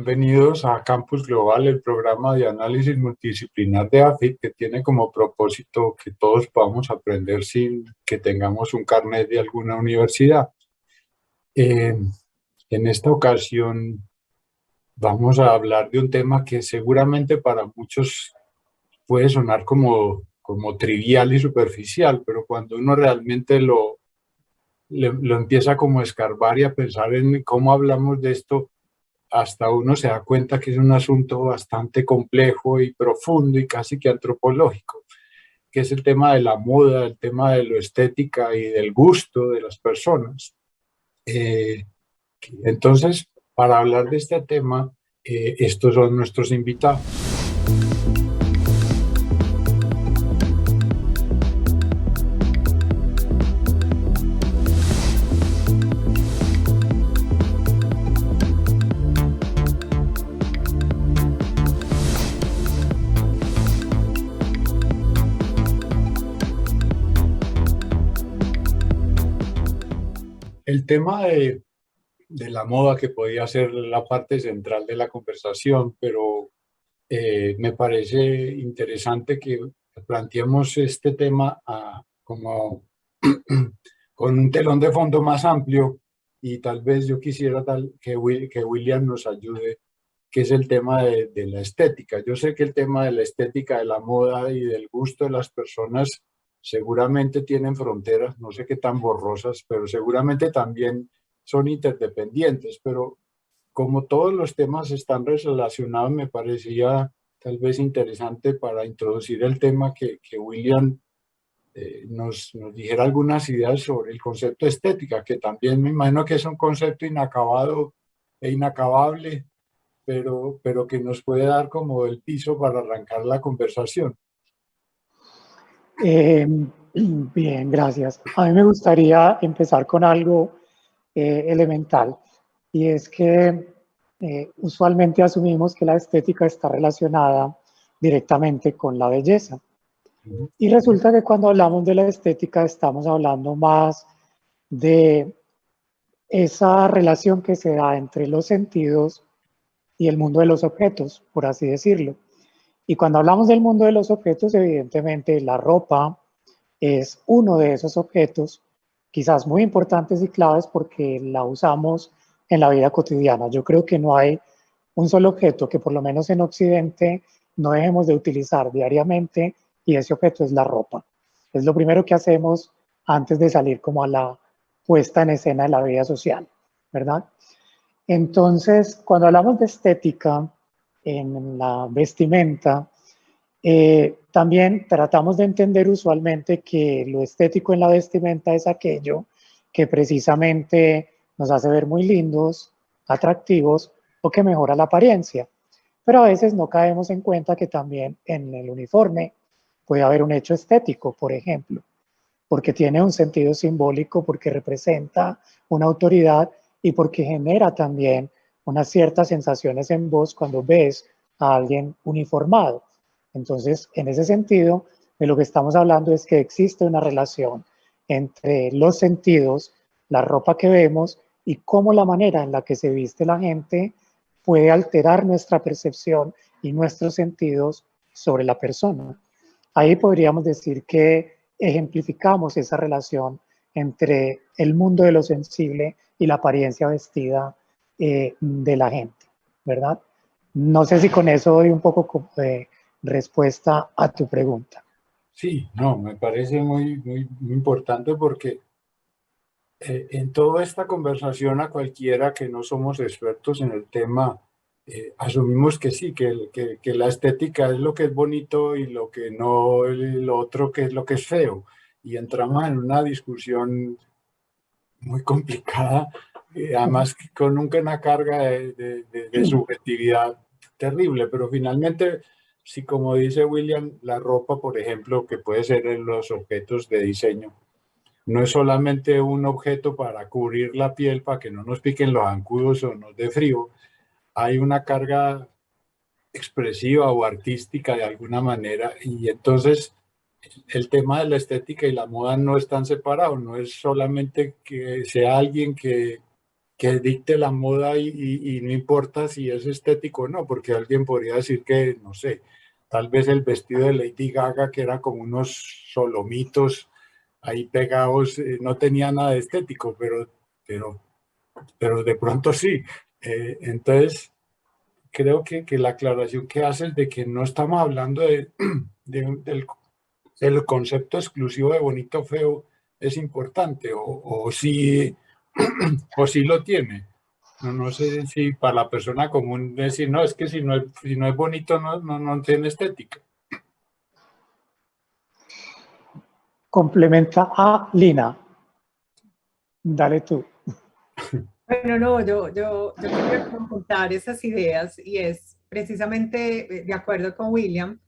Bienvenidos a Campus Global, el programa de análisis multidisciplinar de AFIT, que tiene como propósito que todos podamos aprender sin que tengamos un carnet de alguna universidad. En esta ocasión vamos a hablar de un tema que seguramente para muchos puede sonar como trivial y superficial, pero cuando uno realmente lo empieza como a escarbar y a pensar en cómo hablamos de esto, hasta uno se da cuenta que es un asunto bastante complejo y profundo y casi que antropológico, que es el tema de la moda, el tema de lo estética y del gusto de las personas. Entonces, para hablar de este tema, estos son nuestros invitados. El tema de la moda, que podía ser la parte central de la conversación, pero me parece interesante que planteemos este tema como con un telón de fondo más amplio, y tal vez yo quisiera que William nos ayude, que es el tema de la estética. Yo sé que el tema de la estética, de la moda y del gusto de las personas seguramente tienen fronteras, no sé qué tan borrosas, pero seguramente también son interdependientes, pero como todos los temas están relacionados, me parecía tal vez interesante para introducir el tema que William nos dijera algunas ideas sobre el concepto de estética, que también me imagino que es un concepto inacabado e inacabable, pero que nos puede dar como el piso para arrancar la conversación. Bien, gracias. A mí me gustaría empezar con algo elemental, y es que usualmente asumimos que la estética está relacionada directamente con la belleza. Y resulta que cuando hablamos de la estética estamos hablando más de esa relación que se da entre los sentidos y el mundo de los objetos, por así decirlo. Y cuando hablamos del mundo de los objetos, evidentemente la ropa es uno de esos objetos, quizás muy importantes y claves porque la usamos en la vida cotidiana. Yo creo que no hay un solo objeto que por lo menos en Occidente no dejemos de utilizar diariamente, y ese objeto es la ropa. Es lo primero que hacemos antes de salir como a la puesta en escena de la vida social, ¿verdad? Entonces, cuando hablamos de estética en la vestimenta, también tratamos de entender usualmente que lo estético en la vestimenta es aquello que precisamente nos hace ver muy lindos, atractivos, o que mejora la apariencia. Pero a veces no caemos en cuenta que también en el uniforme puede haber un hecho estético, por ejemplo, porque tiene un sentido simbólico, porque representa una autoridad y porque genera también unas ciertas sensaciones en vos cuando ves a alguien uniformado. Entonces, en ese sentido, de lo que estamos hablando es que existe una relación entre los sentidos, la ropa que vemos y cómo la manera en la que se viste la gente puede alterar nuestra percepción y nuestros sentidos sobre la persona. Ahí podríamos decir que ejemplificamos esa relación entre el mundo de lo sensible y la apariencia vestida de la gente, ¿verdad? No sé si con eso doy un poco de respuesta a tu pregunta. Sí, no, me parece muy importante porque en toda esta conversación, a cualquiera que no somos expertos en el tema, asumimos que sí, que la estética es lo que es bonito y lo que no, lo otro que es lo que es feo. Y entramos en una discusión muy complicada, además con una carga de subjetividad terrible, pero finalmente, sí, como dice William, la ropa, por ejemplo, que puede ser en los objetos de diseño, no es solamente un objeto para cubrir la piel, para que no nos piquen los zancudos o nos dé frío. Hay una carga expresiva o artística de alguna manera, y entonces el tema de la estética y la moda no están separados. No es solamente que sea alguien que que dicte la moda y no importa si es estético o no, porque alguien podría decir que, no sé, tal vez el vestido de Lady Gaga, que era como unos solomitos ahí pegados, no tenía nada de estético, pero, pero de pronto sí. Entonces, creo que la aclaración que haces de que no estamos hablando del, del concepto exclusivo de bonito feo es importante, o sí, o sí lo tiene. No, no sé si para la persona común decir, no, es que si no es bonito no tiene estética. Complementa a Lina. Dale tú. Bueno, no, yo quería contar esas ideas y es precisamente de acuerdo con William,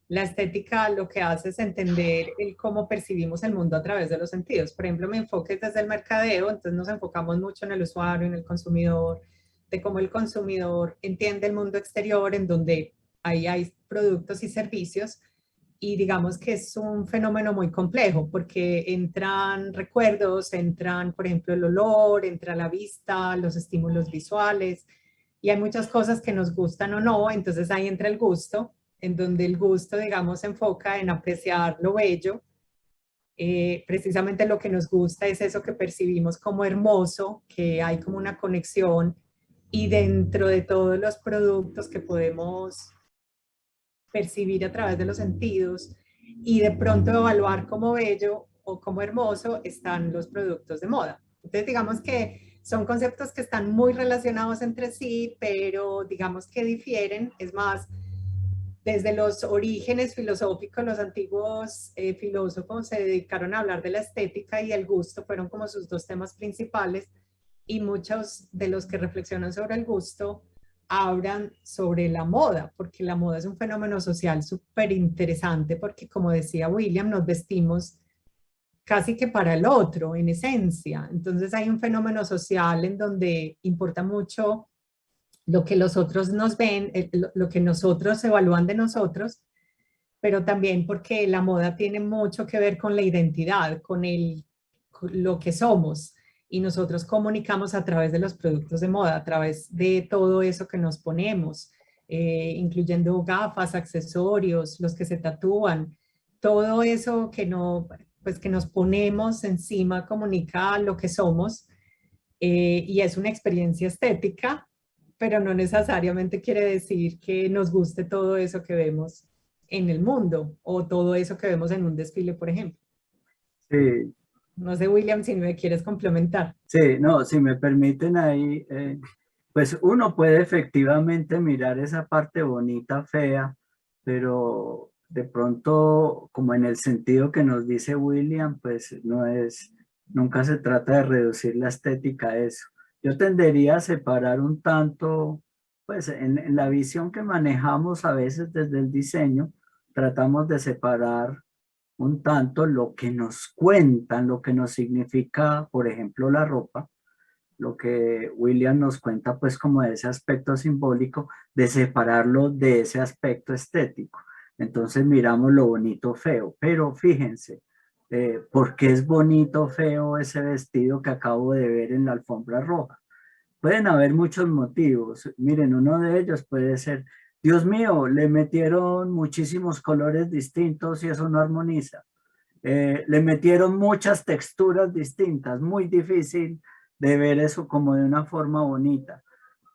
la estética lo que hace es entender el cómo percibimos el mundo a través de los sentidos. Por ejemplo, mi enfoque es desde el mercadeo, entonces nos enfocamos mucho en el usuario, en el consumidor, de cómo el consumidor entiende el mundo exterior, en donde ahí hay productos y servicios, y digamos que es un fenómeno muy complejo porque entran recuerdos, entran, por ejemplo, el olor, entra la vista, los estímulos visuales, y hay muchas cosas que nos gustan o no, entonces ahí entra el gusto, en donde el gusto, digamos, se enfoca en apreciar lo bello. Precisamente lo que nos gusta es eso que percibimos como hermoso, que hay como una conexión, y dentro de todos los productos que podemos percibir a través de los sentidos y de pronto evaluar como bello o como hermoso están los productos de moda. Entonces digamos que son conceptos que están muy relacionados entre sí, pero digamos que difieren. Es más, desde los orígenes filosóficos, los antiguos filósofos se dedicaron a hablar de la estética y el gusto, fueron como sus dos temas principales, y muchos de los que reflexionan sobre el gusto hablan sobre la moda, porque la moda es un fenómeno social súper interesante, porque como decía William, nos vestimos casi que para el otro, en esencia. Entonces hay un fenómeno social en donde importa mucho lo que los otros nos ven, lo que nosotros evalúan de nosotros, pero también porque la moda tiene mucho que ver con la identidad, con lo que somos. Y nosotros comunicamos a través de los productos de moda, a través de todo eso que nos ponemos, incluyendo gafas, accesorios, los que se tatúan, todo eso que, no, pues que nos ponemos encima comunica lo que somos, y es una experiencia estética, pero no necesariamente quiere decir que nos guste todo eso que vemos en el mundo o todo eso que vemos en un desfile, por ejemplo. Sí, No sé, William, si me quieres complementar. sí, no, si me permiten ahí, pues uno puede efectivamente mirar esa parte bonita, fea, pero de pronto, como en el sentido que nos dice William, pues no es, nunca se trata de reducir la estética a eso. Yo tendería a separar un tanto, pues en la visión que manejamos a veces desde el diseño, tratamos de separar un tanto lo que nos cuentan, lo que nos significa, por ejemplo, la ropa, lo que William nos cuenta pues como de ese aspecto simbólico, de separarlo de ese aspecto estético. Entonces miramos lo bonito feo, pero fíjense, ¿por qué es bonito feo ese vestido que acabo de ver en la alfombra roja? Pueden haber muchos motivos. Miren, uno de ellos puede ser, Dios mío, le metieron muchísimos colores distintos y eso no armoniza. Le metieron muchas texturas distintas, muy difícil de ver eso como de una forma bonita.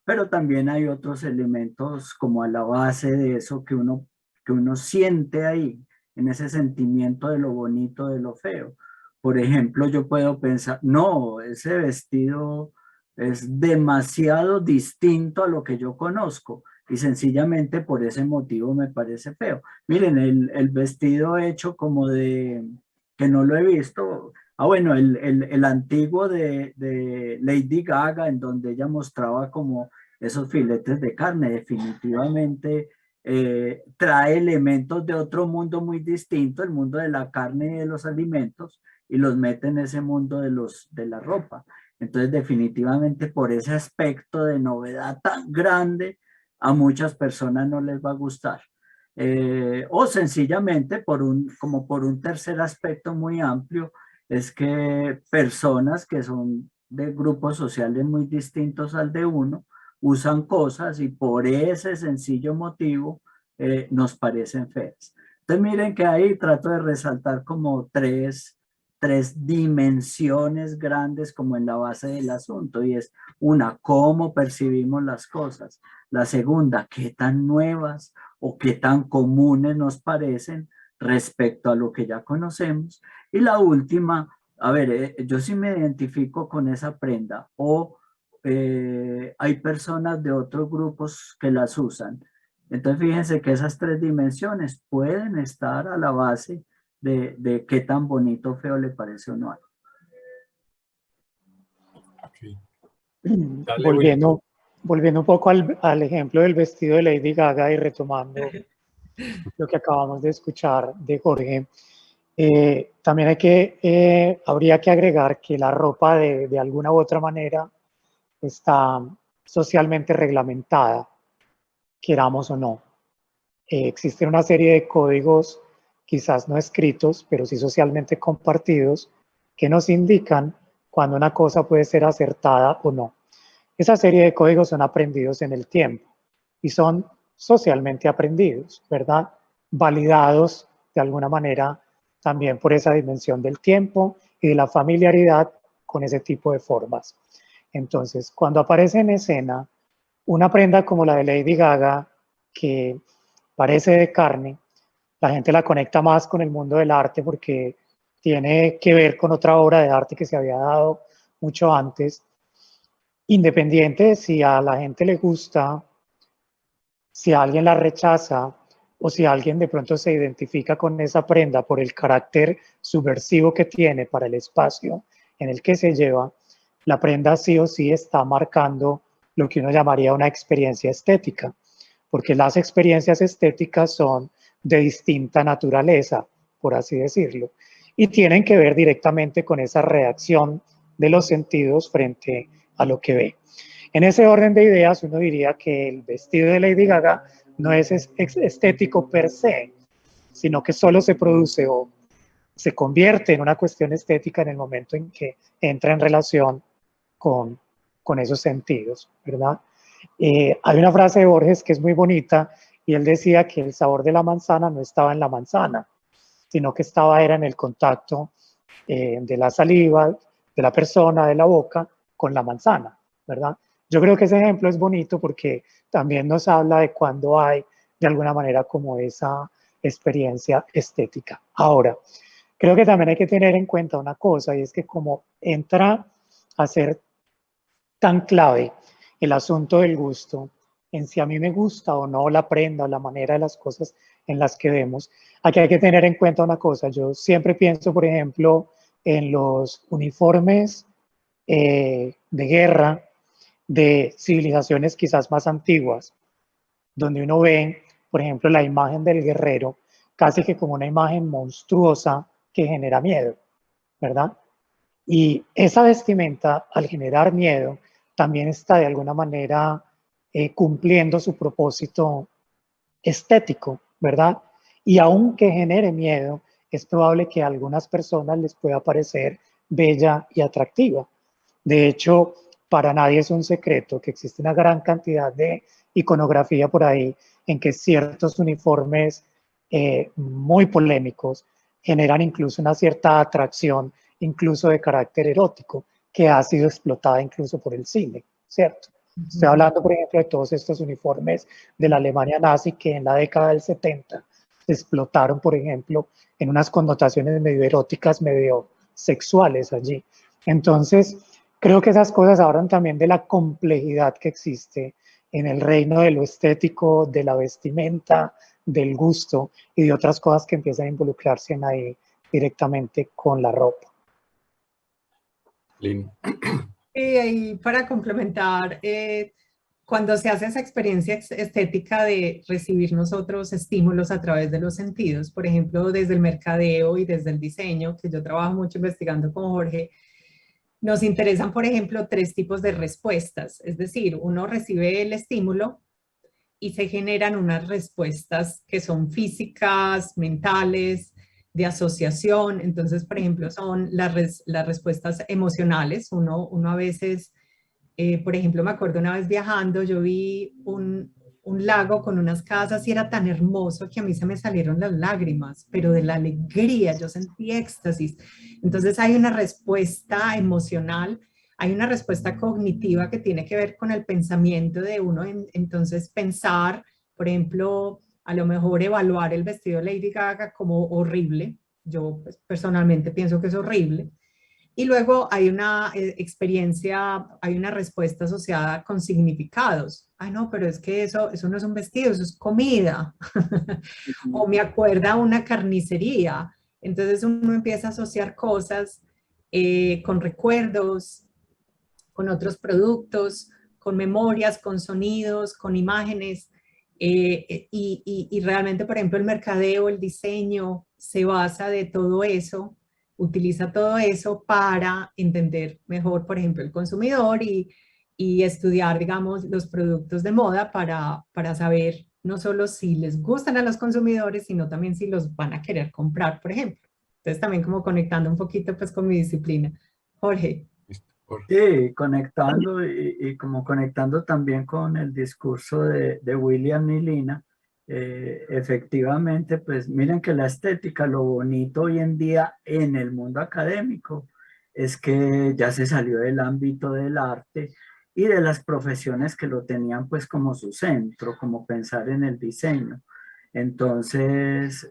Pero también hay otros elementos como a la base de eso que uno siente ahí, en ese sentimiento de lo bonito, de lo feo. Por ejemplo, yo puedo pensar, no, ese vestido es demasiado distinto a lo que yo conozco y sencillamente por ese motivo me parece feo. Miren, el vestido hecho como de, que no lo he visto, bueno, el antiguo de Lady Gaga, en donde ella mostraba como esos filetes de carne, definitivamente trae elementos de otro mundo muy distinto, el mundo de la carne y de los alimentos, y los mete en ese mundo de la ropa. Entonces, definitivamente por ese aspecto de novedad tan grande, a muchas personas no les va a gustar. O sencillamente como por un tercer aspecto muy amplio, es que personas que son de grupos sociales muy distintos al de uno, usan cosas y por ese sencillo motivo nos parecen feas. Entonces miren que ahí trato de resaltar como tres dimensiones grandes como en la base del asunto, y es una, cómo percibimos las cosas; la segunda, qué tan nuevas o qué tan comunes nos parecen respecto a lo que ya conocemos; y la última, a ver, yo sí me identifico con esa prenda, o hay personas de otros grupos que las usan. Entonces fíjense que esas tres dimensiones pueden estar a la base de qué tan bonito o feo le parece o no. Okay. Dale, Volviendo un poco al ejemplo del vestido de Lady Gaga y retomando lo que acabamos de escuchar de Jorge, también habría que agregar que la ropa de alguna u otra manera está socialmente reglamentada, queramos o no. Existe una serie de códigos, quizás no escritos, pero sí socialmente compartidos, que nos indican cuando una cosa puede ser acertada o no. Esa serie de códigos son aprendidos en el tiempo y son socialmente aprendidos, ¿verdad? Validados de alguna manera también por esa dimensión del tiempo y de la familiaridad con ese tipo de formas. Entonces, cuando aparece en escena una prenda como la de Lady Gaga, que parece de carne, la gente la conecta más con el mundo del arte porque tiene que ver con otra obra de arte que se había dado mucho antes, independiente de si a la gente le gusta, si alguien la rechaza o si alguien de pronto se identifica con esa prenda por el carácter subversivo que tiene para el espacio en el que se lleva, la prenda sí o sí está marcando lo que uno llamaría una experiencia estética, porque las experiencias estéticas son de distinta naturaleza, por así decirlo, y tienen que ver directamente con esa reacción de los sentidos frente a lo que ve. En ese orden de ideas, uno diría que el vestido de Lady Gaga no es estético per se, sino que solo se produce o se convierte en una cuestión estética en el momento en que entra en relación con esos sentidos, ¿verdad? Hay una frase de Borges que es muy bonita y él decía que el sabor de la manzana no estaba en la manzana, sino que era en el contacto de la saliva, de la persona, de la boca, con la manzana, ¿verdad? Yo creo que ese ejemplo es bonito porque también nos habla de cuando hay, de alguna manera, como esa experiencia estética. Ahora, creo que también hay que tener en cuenta una cosa, y es que como entra a ser tan clave el asunto del gusto, en si a mí me gusta o no la prenda o la manera de las cosas en las que vemos, aquí hay que tener en cuenta una cosa. Yo siempre pienso, por ejemplo, en los uniformes de guerra de civilizaciones quizás más antiguas, donde uno ve, por ejemplo, la imagen del guerrero casi que como una imagen monstruosa que genera miedo, ¿verdad? Y esa vestimenta, al generar miedo, también está de alguna manera cumpliendo su propósito estético, ¿verdad? Y aunque genere miedo, es probable que a algunas personas les pueda parecer bella y atractiva. De hecho, para nadie es un secreto que existe una gran cantidad de iconografía por ahí en que ciertos uniformes muy polémicos generan incluso una cierta atracción, incluso de carácter erótico, que ha sido explotada incluso por el cine, ¿cierto? Estoy hablando, por ejemplo, de todos estos uniformes de la Alemania nazi que en la década del 70 se explotaron, por ejemplo, en unas connotaciones medio eróticas, medio sexuales allí. Entonces, creo que esas cosas hablan también de la complejidad que existe en el reino de lo estético, de la vestimenta, del gusto y de otras cosas que empiezan a involucrarse en ahí directamente con la ropa. Lindo. Y para complementar, cuando se hace esa experiencia estética de recibir nosotros estímulos a través de los sentidos, por ejemplo, desde el mercadeo y desde el diseño, que yo trabajo mucho investigando con Jorge, nos interesan, por ejemplo, 3 tipos de respuestas. Es decir, uno recibe el estímulo y se generan unas respuestas que son físicas, mentales, de asociación. Entonces, por ejemplo, son las respuestas emocionales. Uno a veces, por ejemplo, me acuerdo una vez viajando, yo vi un lago con unas casas y era tan hermoso que a mí se me salieron las lágrimas, pero de la alegría, yo sentí éxtasis. Entonces hay una respuesta emocional, hay una respuesta cognitiva que tiene que ver con el pensamiento de uno, entonces pensar, por ejemplo, a lo mejor evaluar el vestido de Lady Gaga como horrible, yo pues, personalmente pienso que es horrible, y luego hay una experiencia, hay una respuesta asociada con significados. Ay, no, pero es que eso no es un vestido, eso es comida. O me acuerda una carnicería. Entonces uno empieza a asociar cosas con recuerdos, con otros productos, con memorias, con sonidos, con imágenes. Y realmente, por ejemplo, el mercadeo, el diseño, se basa de todo eso, utiliza todo eso para entender mejor, por ejemplo, el consumidor y estudiar, digamos, los productos de moda para saber no solo si les gustan a los consumidores, sino también si los van a querer comprar, por ejemplo. Entonces también como conectando un poquito pues con mi disciplina. Jorge. Sí, conectando y como conectando también con el discurso de William Nilina, efectivamente, pues miren que la estética, lo bonito hoy en día en el mundo académico es que ya se salió del ámbito del arte y de las profesiones que lo tenían pues como su centro, como pensar en el diseño. Entonces,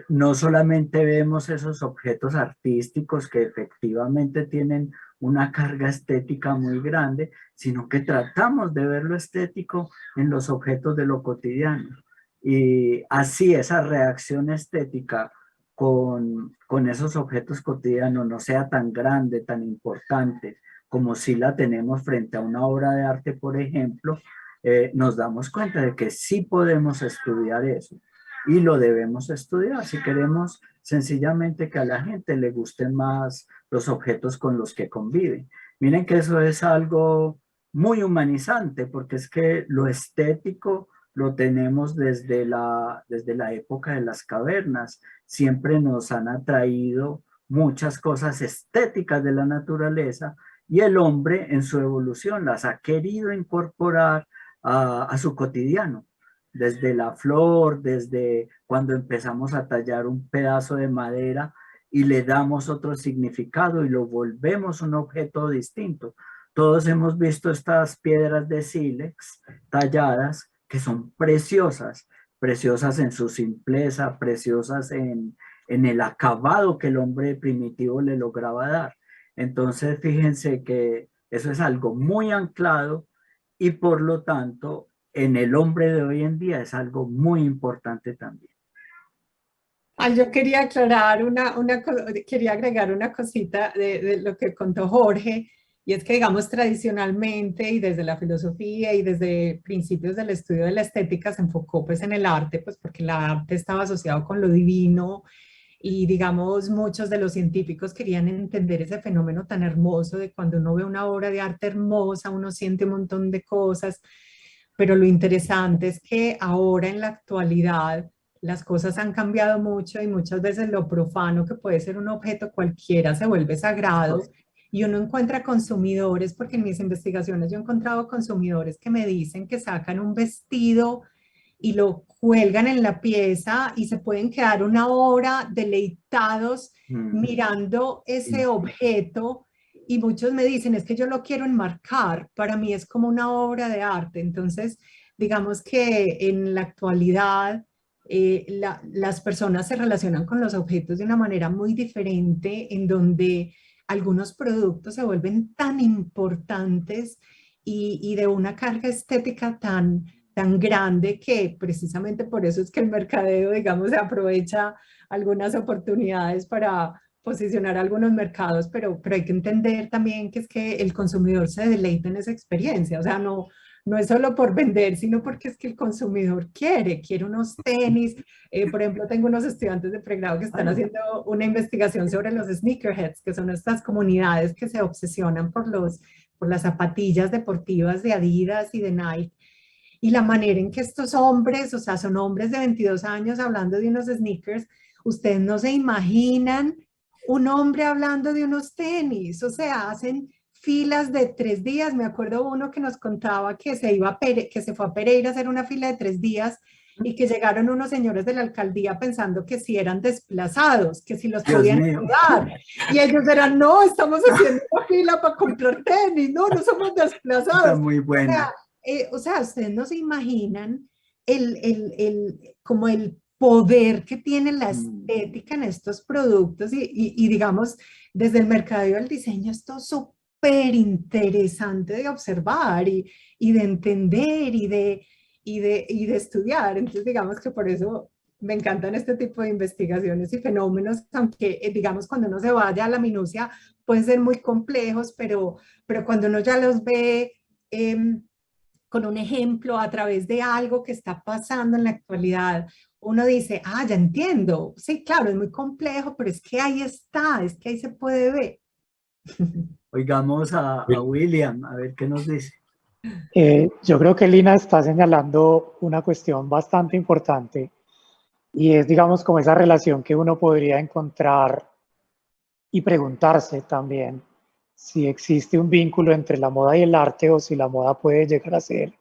no solamente vemos esos objetos artísticos que efectivamente tienen una carga estética muy grande, sino que tratamos de ver lo estético en los objetos de lo cotidiano. Y así esa reacción estética con esos objetos cotidianos no sea tan grande, tan importante, como si la tenemos frente a una obra de arte, por ejemplo, nos damos cuenta de que sí podemos estudiar eso. Y lo debemos estudiar si queremos sencillamente que a la gente le gusten más los objetos con los que convive. Miren que eso es algo muy humanizante, porque es que lo estético lo tenemos desde la época de las cavernas. Siempre nos han atraído muchas cosas estéticas de la naturaleza y el hombre en su evolución las ha querido incorporar a su cotidiano. Desde la flor, desde cuando empezamos a tallar un pedazo de madera y le damos otro significado y lo volvemos un objeto distinto. Todos hemos visto estas piedras de sílex talladas que son preciosas, preciosas en su simpleza, preciosas en el acabado que el hombre primitivo le lograba dar. Entonces, fíjense que eso es algo muy anclado y por lo tanto en el hombre de hoy en día es algo muy importante también. Ay, yo quería aclarar quería agregar una cosita de lo que contó Jorge, y es que, digamos, tradicionalmente y desde la filosofía y desde principios del estudio de la estética se enfocó pues en el arte, pues porque el arte estaba asociado con lo divino y, digamos, muchos de los científicos querían entender ese fenómeno tan hermoso de cuando uno ve una obra de arte hermosa, uno siente un montón de cosas. Pero lo interesante es que ahora en la actualidad las cosas han cambiado mucho y muchas veces lo profano que puede ser un objeto cualquiera se vuelve sagrado y uno encuentra consumidores, porque en mis investigaciones yo he encontrado consumidores que me dicen que sacan un vestido y lo cuelgan en la pieza y se pueden quedar una hora deleitados mirando ese objeto. Y muchos me dicen, es que yo lo quiero enmarcar, para mí es como una obra de arte. Entonces, digamos que en la actualidad las personas se relacionan con los objetos de una manera muy diferente, en donde algunos productos se vuelven tan importantes y de una carga estética tan grande que precisamente por eso es que el mercadeo, digamos, se aprovecha algunas oportunidades para posicionar algunos mercados, pero hay que entender también que es que el consumidor se deleita en esa experiencia, o sea, no es solo por vender, sino porque es que el consumidor quiere unos tenis. Por ejemplo, tengo unos estudiantes de pregrado que están haciendo una investigación sobre los sneakerheads, que son estas comunidades que se obsesionan por las zapatillas deportivas de Adidas y de Nike. y la manera en que estos hombres, o sea, son hombres de 22 años hablando de unos sneakers, ustedes no se imaginan un hombre hablando de unos tenis, o sea, hacen filas de 3 días. Me acuerdo uno que nos contaba que que se fue a Pereira a hacer una fila de 3 días y que llegaron unos señores de la alcaldía pensando que si eran desplazados, que si los Dios podían mío. ayudar. Y ellos eran, no, estamos haciendo una fila para comprar tenis, no, no somos Está desplazados. muy buena. O sea, ustedes no se imaginan como el poder que tiene la estética en estos productos y digamos, desde el mercadeo del diseño, esto es súper interesante de observar y de entender y de estudiar. Entonces, digamos que por eso me encantan este tipo de investigaciones y fenómenos, aunque, digamos, cuando uno se vaya a la minucia, pueden ser muy complejos, pero cuando uno ya los ve con un ejemplo a través de algo que está pasando en la actualidad, uno dice, ah, ya entiendo. Sí, claro, es muy complejo, pero es que ahí está, es que ahí se puede ver. Oigamos a William, a ver qué nos dice. Yo creo que Lina está señalando una cuestión bastante importante y es, digamos, como esa relación que uno podría encontrar y preguntarse también si existe un vínculo entre la moda y el arte o si la moda puede llegar a ser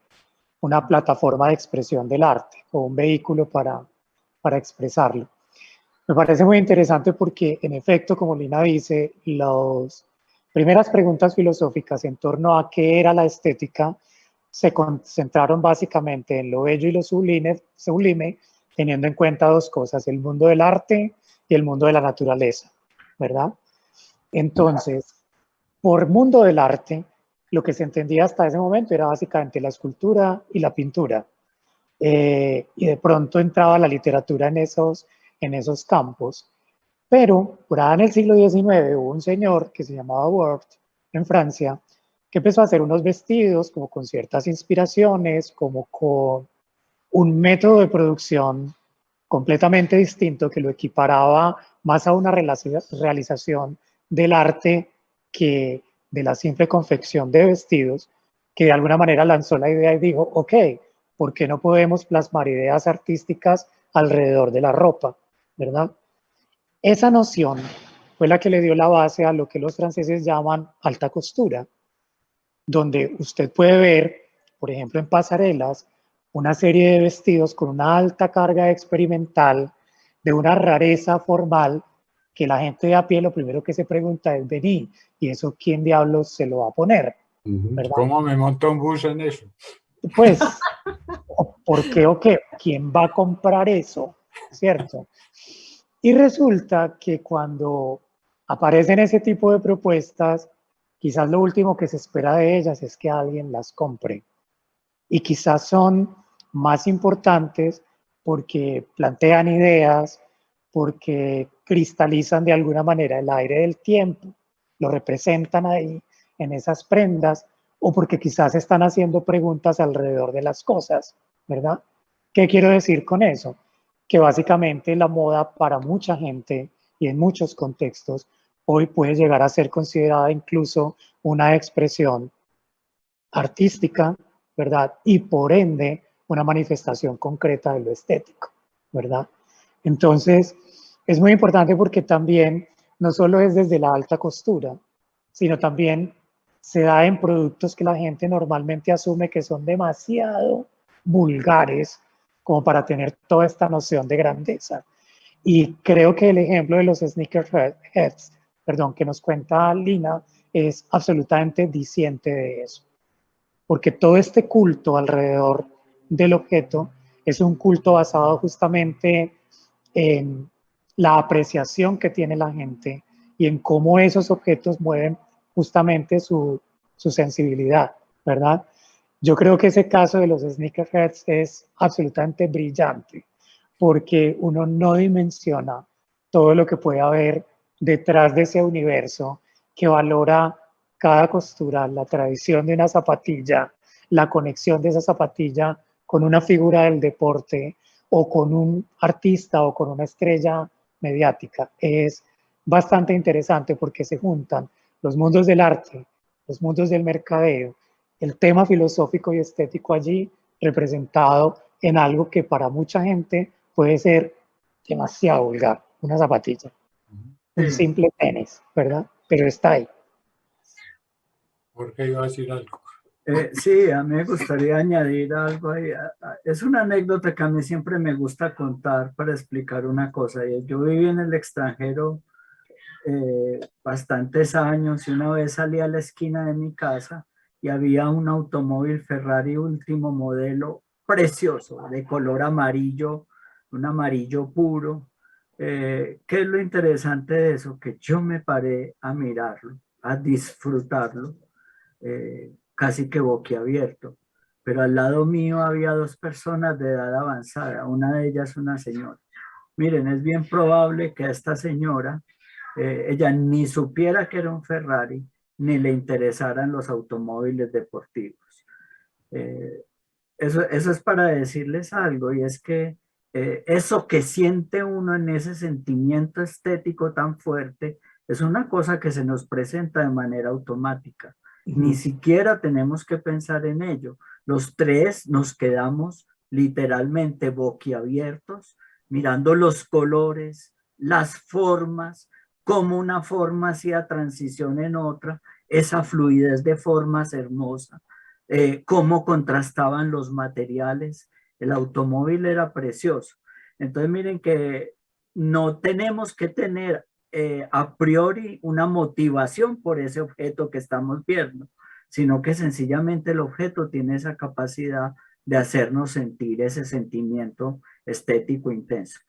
una plataforma de expresión del arte o un vehículo para expresarlo. Me parece muy interesante porque, en efecto, como Lina dice, las primeras preguntas filosóficas en torno a qué era la estética se concentraron básicamente en lo bello y lo sublime, teniendo en cuenta dos cosas, el mundo del arte y el mundo de la naturaleza, ¿verdad? Entonces, por mundo del arte, lo que se entendía hasta ese momento era básicamente la escultura y la pintura. Y de pronto entraba la literatura en esos campos. Pero por ahí en el siglo XIX hubo un señor que se llamaba Ward en Francia, que empezó a hacer unos vestidos como con ciertas inspiraciones, como con un método de producción completamente distinto que lo equiparaba más a una realización del arte que de la simple confección de vestidos, que de alguna manera lanzó la idea y dijo, ok, ¿por qué no podemos plasmar ideas artísticas alrededor de la ropa? ¿Verdad? Esa noción fue la que le dio la base a lo que los franceses llaman alta costura, donde usted puede ver, por ejemplo, en pasarelas, una serie de vestidos con una alta carga experimental, de una rareza formal, que la gente de a pie lo primero que se pregunta es, vení, ¿y eso quién diablos se lo va a poner? ¿Verdad? ¿Cómo me monto un bus en eso? Pues, ¿por qué o qué? ¿Quién va a comprar eso? ¿Cierto? Y resulta que cuando aparecen ese tipo de propuestas, quizás lo último que se espera de ellas es que alguien las compre. Y quizás son más importantes porque plantean ideas, porque cristalizan de alguna manera el aire del tiempo, lo representan ahí en esas prendas, o porque quizás están haciendo preguntas alrededor de las cosas, ¿verdad? ¿Qué quiero decir con eso? Que básicamente la moda para mucha gente y en muchos contextos hoy puede llegar a ser considerada incluso una expresión artística, ¿verdad? Y por ende una manifestación concreta de lo estético, ¿verdad? Entonces, es muy importante porque también no solo es desde la alta costura, sino también se da en productos que la gente normalmente asume que son demasiado vulgares como para tener toda esta noción de grandeza. Y creo que el ejemplo de los sneakerheads, perdón, que nos cuenta Lina, es absolutamente diciente de eso. Porque todo este culto alrededor del objeto es un culto basado justamente en la apreciación que tiene la gente y en cómo esos objetos mueven justamente su sensibilidad, ¿verdad? Yo creo que ese caso de los sneakerheads es absolutamente brillante porque uno no dimensiona todo lo que puede haber detrás de ese universo que valora cada costura, la tradición de una zapatilla, la conexión de esa zapatilla con una figura del deporte o con un artista o con una estrella mediática. Es bastante interesante porque se juntan los mundos del arte, los mundos del mercadeo, el tema filosófico y estético allí representado en algo que para mucha gente puede ser demasiado vulgar, una zapatilla, un Sí. simple tenis, ¿verdad? Pero está ahí. Jorge iba a decir algo. Sí, a mí me gustaría añadir algo ahí. Es una anécdota que a mí siempre me gusta contar para explicar una cosa. Yo viví en el extranjero bastantes años y una vez salí a la esquina de mi casa y había un automóvil Ferrari último modelo precioso, de color amarillo, un amarillo puro. ¿Qué es lo interesante de eso? Que yo me paré a mirarlo, a disfrutarlo, casi que boquiabierto. Pero al lado mío había dos personas de edad avanzada, una de ellas una señora. Miren, es bien probable que a esta señora ella ni supiera que era un Ferrari, ni le interesaran los automóviles deportivos. Eh, eso es para decirles algo, y es que eso que siente uno en ese sentimiento estético tan fuerte es una cosa que se nos presenta de manera automática. Ni siquiera tenemos que pensar en ello. Los tres nos quedamos literalmente boquiabiertos, mirando los colores, las formas, cómo una forma hacía transición en otra, esa fluidez de formas hermosa, cómo contrastaban los materiales. El automóvil era precioso. Entonces miren que no tenemos que tener a priori una motivación por ese objeto que estamos viendo, sino que sencillamente el objeto tiene esa capacidad de hacernos sentir ese sentimiento estético intenso.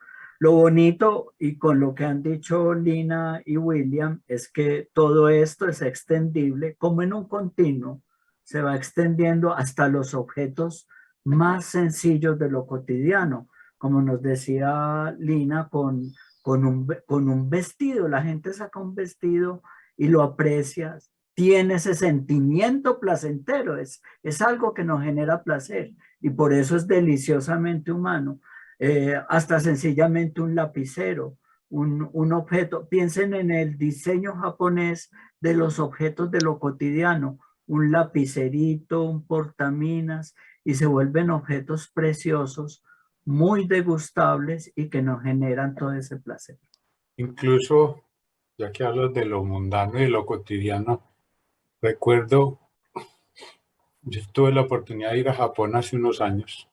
Lo bonito, y con lo que han dicho Lina y William, es que todo esto es extendible como en un continuo, se va extendiendo hasta los objetos más sencillos de lo cotidiano, como nos decía Lina, con un vestido. La gente saca un vestido y lo aprecia, tiene ese sentimiento placentero, es algo que nos genera placer y por eso es deliciosamente humano. Hasta sencillamente un lapicero, un objeto. Piensen en el diseño japonés de los objetos de lo cotidiano, un lapicerito, un portaminas, y se vuelven objetos preciosos, muy degustables y que nos generan todo ese placer. Incluso, ya que hablas de lo mundano y de lo cotidiano, recuerdo, yo tuve la oportunidad de ir a Japón hace unos años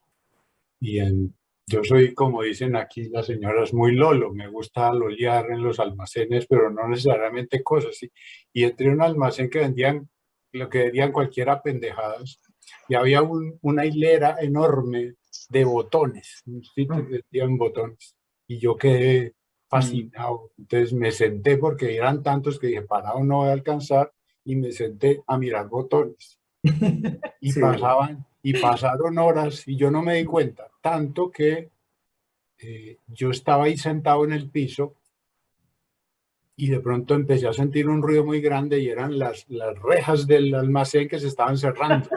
y yo soy, como dicen aquí las señoras, muy lolo, me gusta lolear en los almacenes, pero no necesariamente cosas, ¿sí? Y entré a un almacén que vendían lo que vendían cualquiera pendejadas y había una hilera enorme de botones, un sitio que vendían botones y yo quedé fascinado. Entonces me senté porque eran tantos que dije, parado no voy a alcanzar y me senté a mirar botones. Y Sí. pasaron horas y yo no me di cuenta, tanto que yo estaba ahí sentado en el piso y de pronto empecé a sentir un ruido muy grande y eran las rejas del almacén que se estaban cerrando.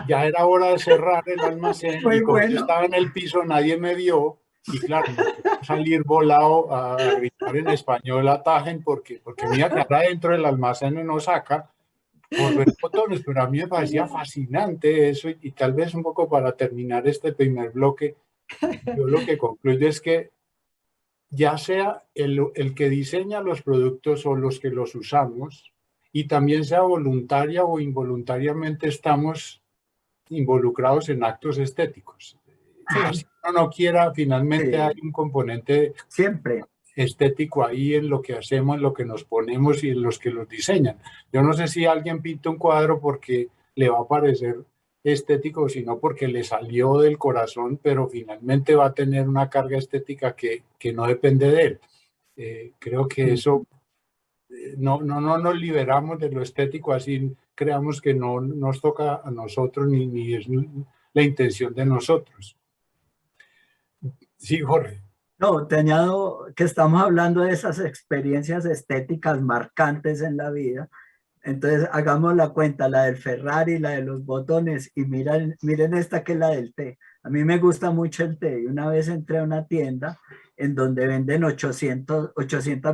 Ya era hora de cerrar el almacén Muy y como yo bueno. estaba en el piso nadie me vio y claro, me tocó salir volado a gritar en español atajen porque me iba a quedar adentro del almacén y no saca por ver botones, pero a mí me parecía fascinante eso y tal vez un poco para terminar este primer bloque, yo lo que concluyo es que ya sea el que diseña los productos o los que los usamos, y también sea voluntaria o involuntariamente estamos involucrados en actos estéticos. Sí. Así uno no quiera, finalmente Sí. hay un componente Siempre. estético ahí en lo que hacemos, en lo que nos ponemos y en los que los diseñan. Yo no sé si alguien pinta un cuadro porque le va a parecer estético, sino porque le salió del corazón, pero finalmente va a tener una carga estética que no depende de él. Creo que eso no nos liberamos de lo estético, así creamos que no nos toca a nosotros ni es la intención de nosotros. Sí, Jorge. No, te añado que estamos hablando de esas experiencias estéticas marcantes en la vida. Entonces hagamos la cuenta, la del Ferrari, la de los botones, y miren esta que es la del té. A mí me gusta mucho el té y una vez entré a una tienda en donde venden 800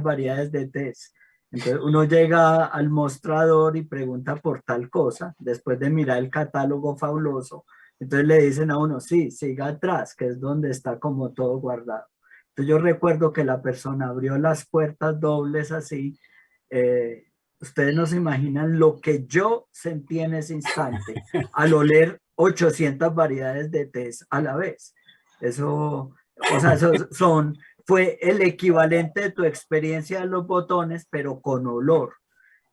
variedades de tés. Entonces uno llega al mostrador y pregunta por tal cosa, después de mirar el catálogo fabuloso. Entonces le dicen a uno, sí, siga atrás, que es donde está como todo guardado. Entonces yo recuerdo que la persona abrió las puertas dobles así. Ustedes no se imaginan lo que yo sentí en ese instante al oler 800 variedades de tés a la vez. Eso, o sea, fue el equivalente de tu experiencia de los botones, pero con olor.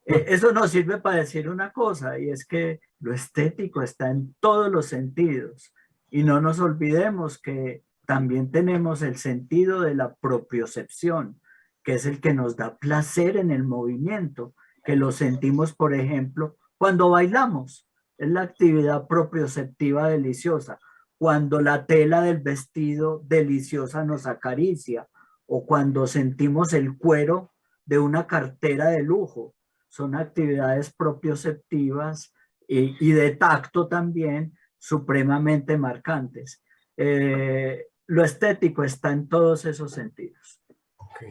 Eso nos sirve para decir una cosa, y es que lo estético está en todos los sentidos. Y no nos olvidemos que también tenemos el sentido de la propiocepción, que es el que nos da placer en el movimiento, que lo sentimos, por ejemplo, cuando bailamos. Es la actividad propioceptiva deliciosa. Cuando la tela del vestido deliciosa nos acaricia, o cuando sentimos el cuero de una cartera de lujo. Son actividades propioceptivas y de tacto también supremamente marcantes. Lo estético está en todos esos sentidos. Ok.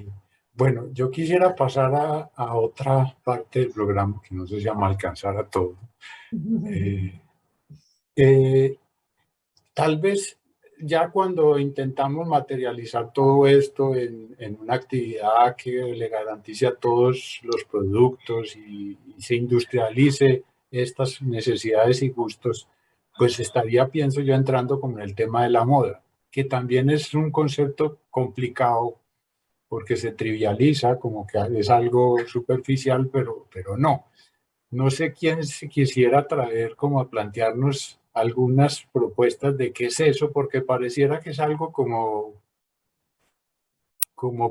Bueno, yo quisiera pasar a otra parte del programa, que no sé si vamos a alcanzar a todo. Eh, Tal vez ya cuando intentamos materializar todo esto en una actividad que le garantice a todos los productos y se industrialice estas necesidades y gustos, pues estaría, pienso yo, entrando como en el tema de la moda, que también es un concepto complicado porque se trivializa como que es algo superficial, pero no. No sé quién se quisiera traer como a plantearnos algunas propuestas de qué es eso, porque pareciera que es algo como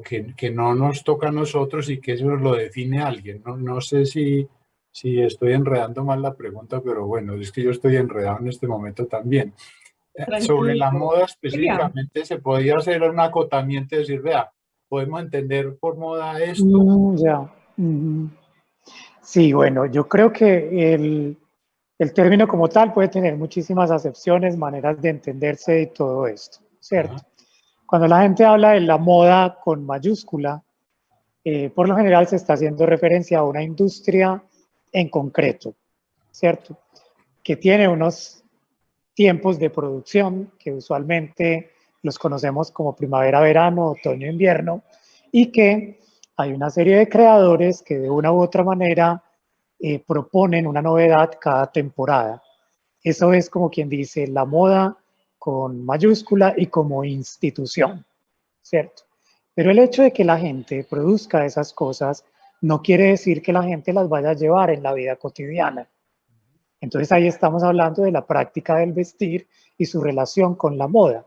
que no nos toca a nosotros y que eso lo define alguien. No, no sé si estoy enredando mal la pregunta, pero bueno, es que yo estoy enredado en este momento también. Sobre la Tranquilo. moda Miriam. específicamente, se podría hacer un acotamiento y decir, vea, podemos entender por moda esto. Ya. Sí, bueno, yo creo que el término como tal puede tener muchísimas acepciones, maneras de entenderse y todo esto, ¿cierto? Ajá, Cuando la gente habla de la moda con mayúscula, por lo general se está haciendo referencia a una industria en concreto, ¿cierto? Que tiene unos tiempos de producción que usualmente los conocemos como primavera-verano, otoño-invierno, y que hay una serie de creadores que de una u otra manera proponen una novedad cada temporada. Eso es como quien dice la moda con mayúscula y como institución, ¿cierto? Pero el hecho de que la gente produzca esas cosas no quiere decir que la gente las vaya a llevar en la vida cotidiana. Entonces ahí estamos hablando de la práctica del vestir y su relación con la moda,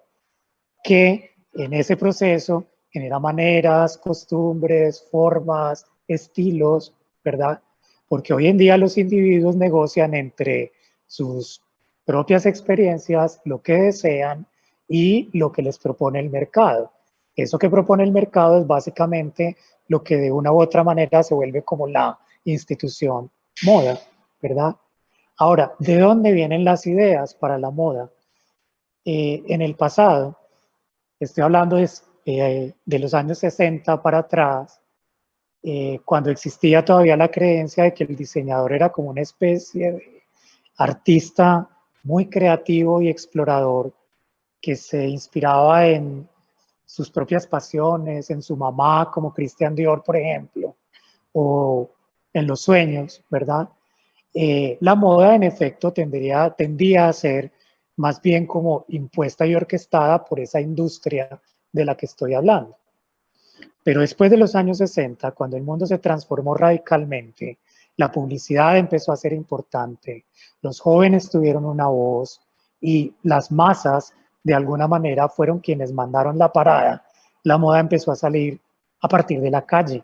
que en ese proceso genera maneras, costumbres, formas, estilos, ¿verdad? Porque hoy en día los individuos negocian entre sus propias experiencias, lo que desean y lo que les propone el mercado. Eso que propone el mercado es básicamente lo que de una u otra manera se vuelve como la institución moda, ¿verdad? Ahora, ¿de dónde vienen las ideas para la moda? En el pasado, estoy hablando de los años 60 para atrás, cuando existía todavía la creencia de que el diseñador era como una especie de artista muy creativo y explorador que se inspiraba en sus propias pasiones, en su mamá como Christian Dior, por ejemplo, o en los sueños, ¿verdad? La moda en efecto tendía a ser más bien como impuesta y orquestada por esa industria de la que estoy hablando. Pero después de los años 60, cuando el mundo se transformó radicalmente, la publicidad empezó a ser importante, los jóvenes tuvieron una voz y las masas de alguna manera fueron quienes mandaron la parada. La moda empezó a salir a partir de la calle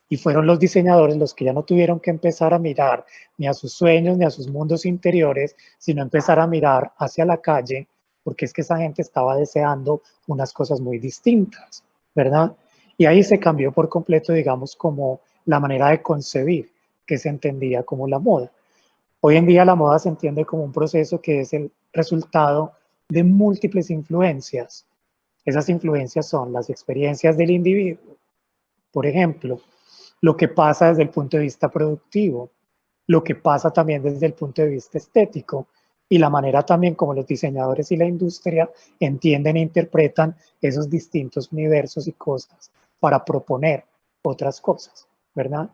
y fueron los diseñadores los que ya no tuvieron que empezar a mirar ni a sus sueños ni a sus mundos interiores, sino empezar a mirar hacia la calle, porque es que esa gente estaba deseando unas cosas muy distintas, ¿verdad? Y ahí se cambió por completo, digamos, como la manera de concebir que se entendía como la moda. Hoy en día la moda se entiende como un proceso que es el resultado de múltiples influencias. Esas influencias son las experiencias del individuo. Por ejemplo, lo que pasa desde el punto de vista productivo, lo que pasa también desde el punto de vista estético y la manera también como los diseñadores y la industria entienden e interpretan esos distintos universos y cosas para proponer otras cosas, ¿verdad?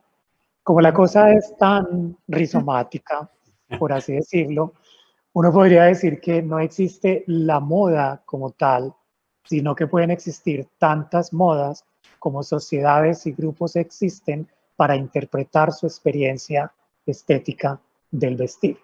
Como la cosa es tan rizomática, por así decirlo, uno podría decir que no existe la moda como tal, sino que pueden existir tantas modas como sociedades y grupos existen para interpretar su experiencia estética del vestir.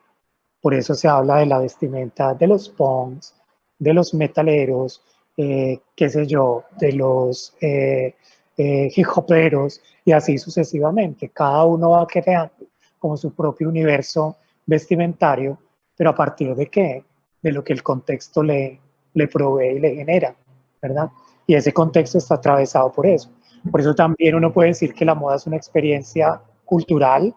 Por eso se habla de la vestimenta de los punks, de los metaleros, qué sé yo, de los hip hoperos y así sucesivamente. Cada uno va creando como su propio universo vestimentario, pero a partir de qué? De lo que el contexto le provee y le genera, ¿verdad? Y ese contexto está atravesado por eso. Por eso también uno puede decir que la moda es una experiencia cultural,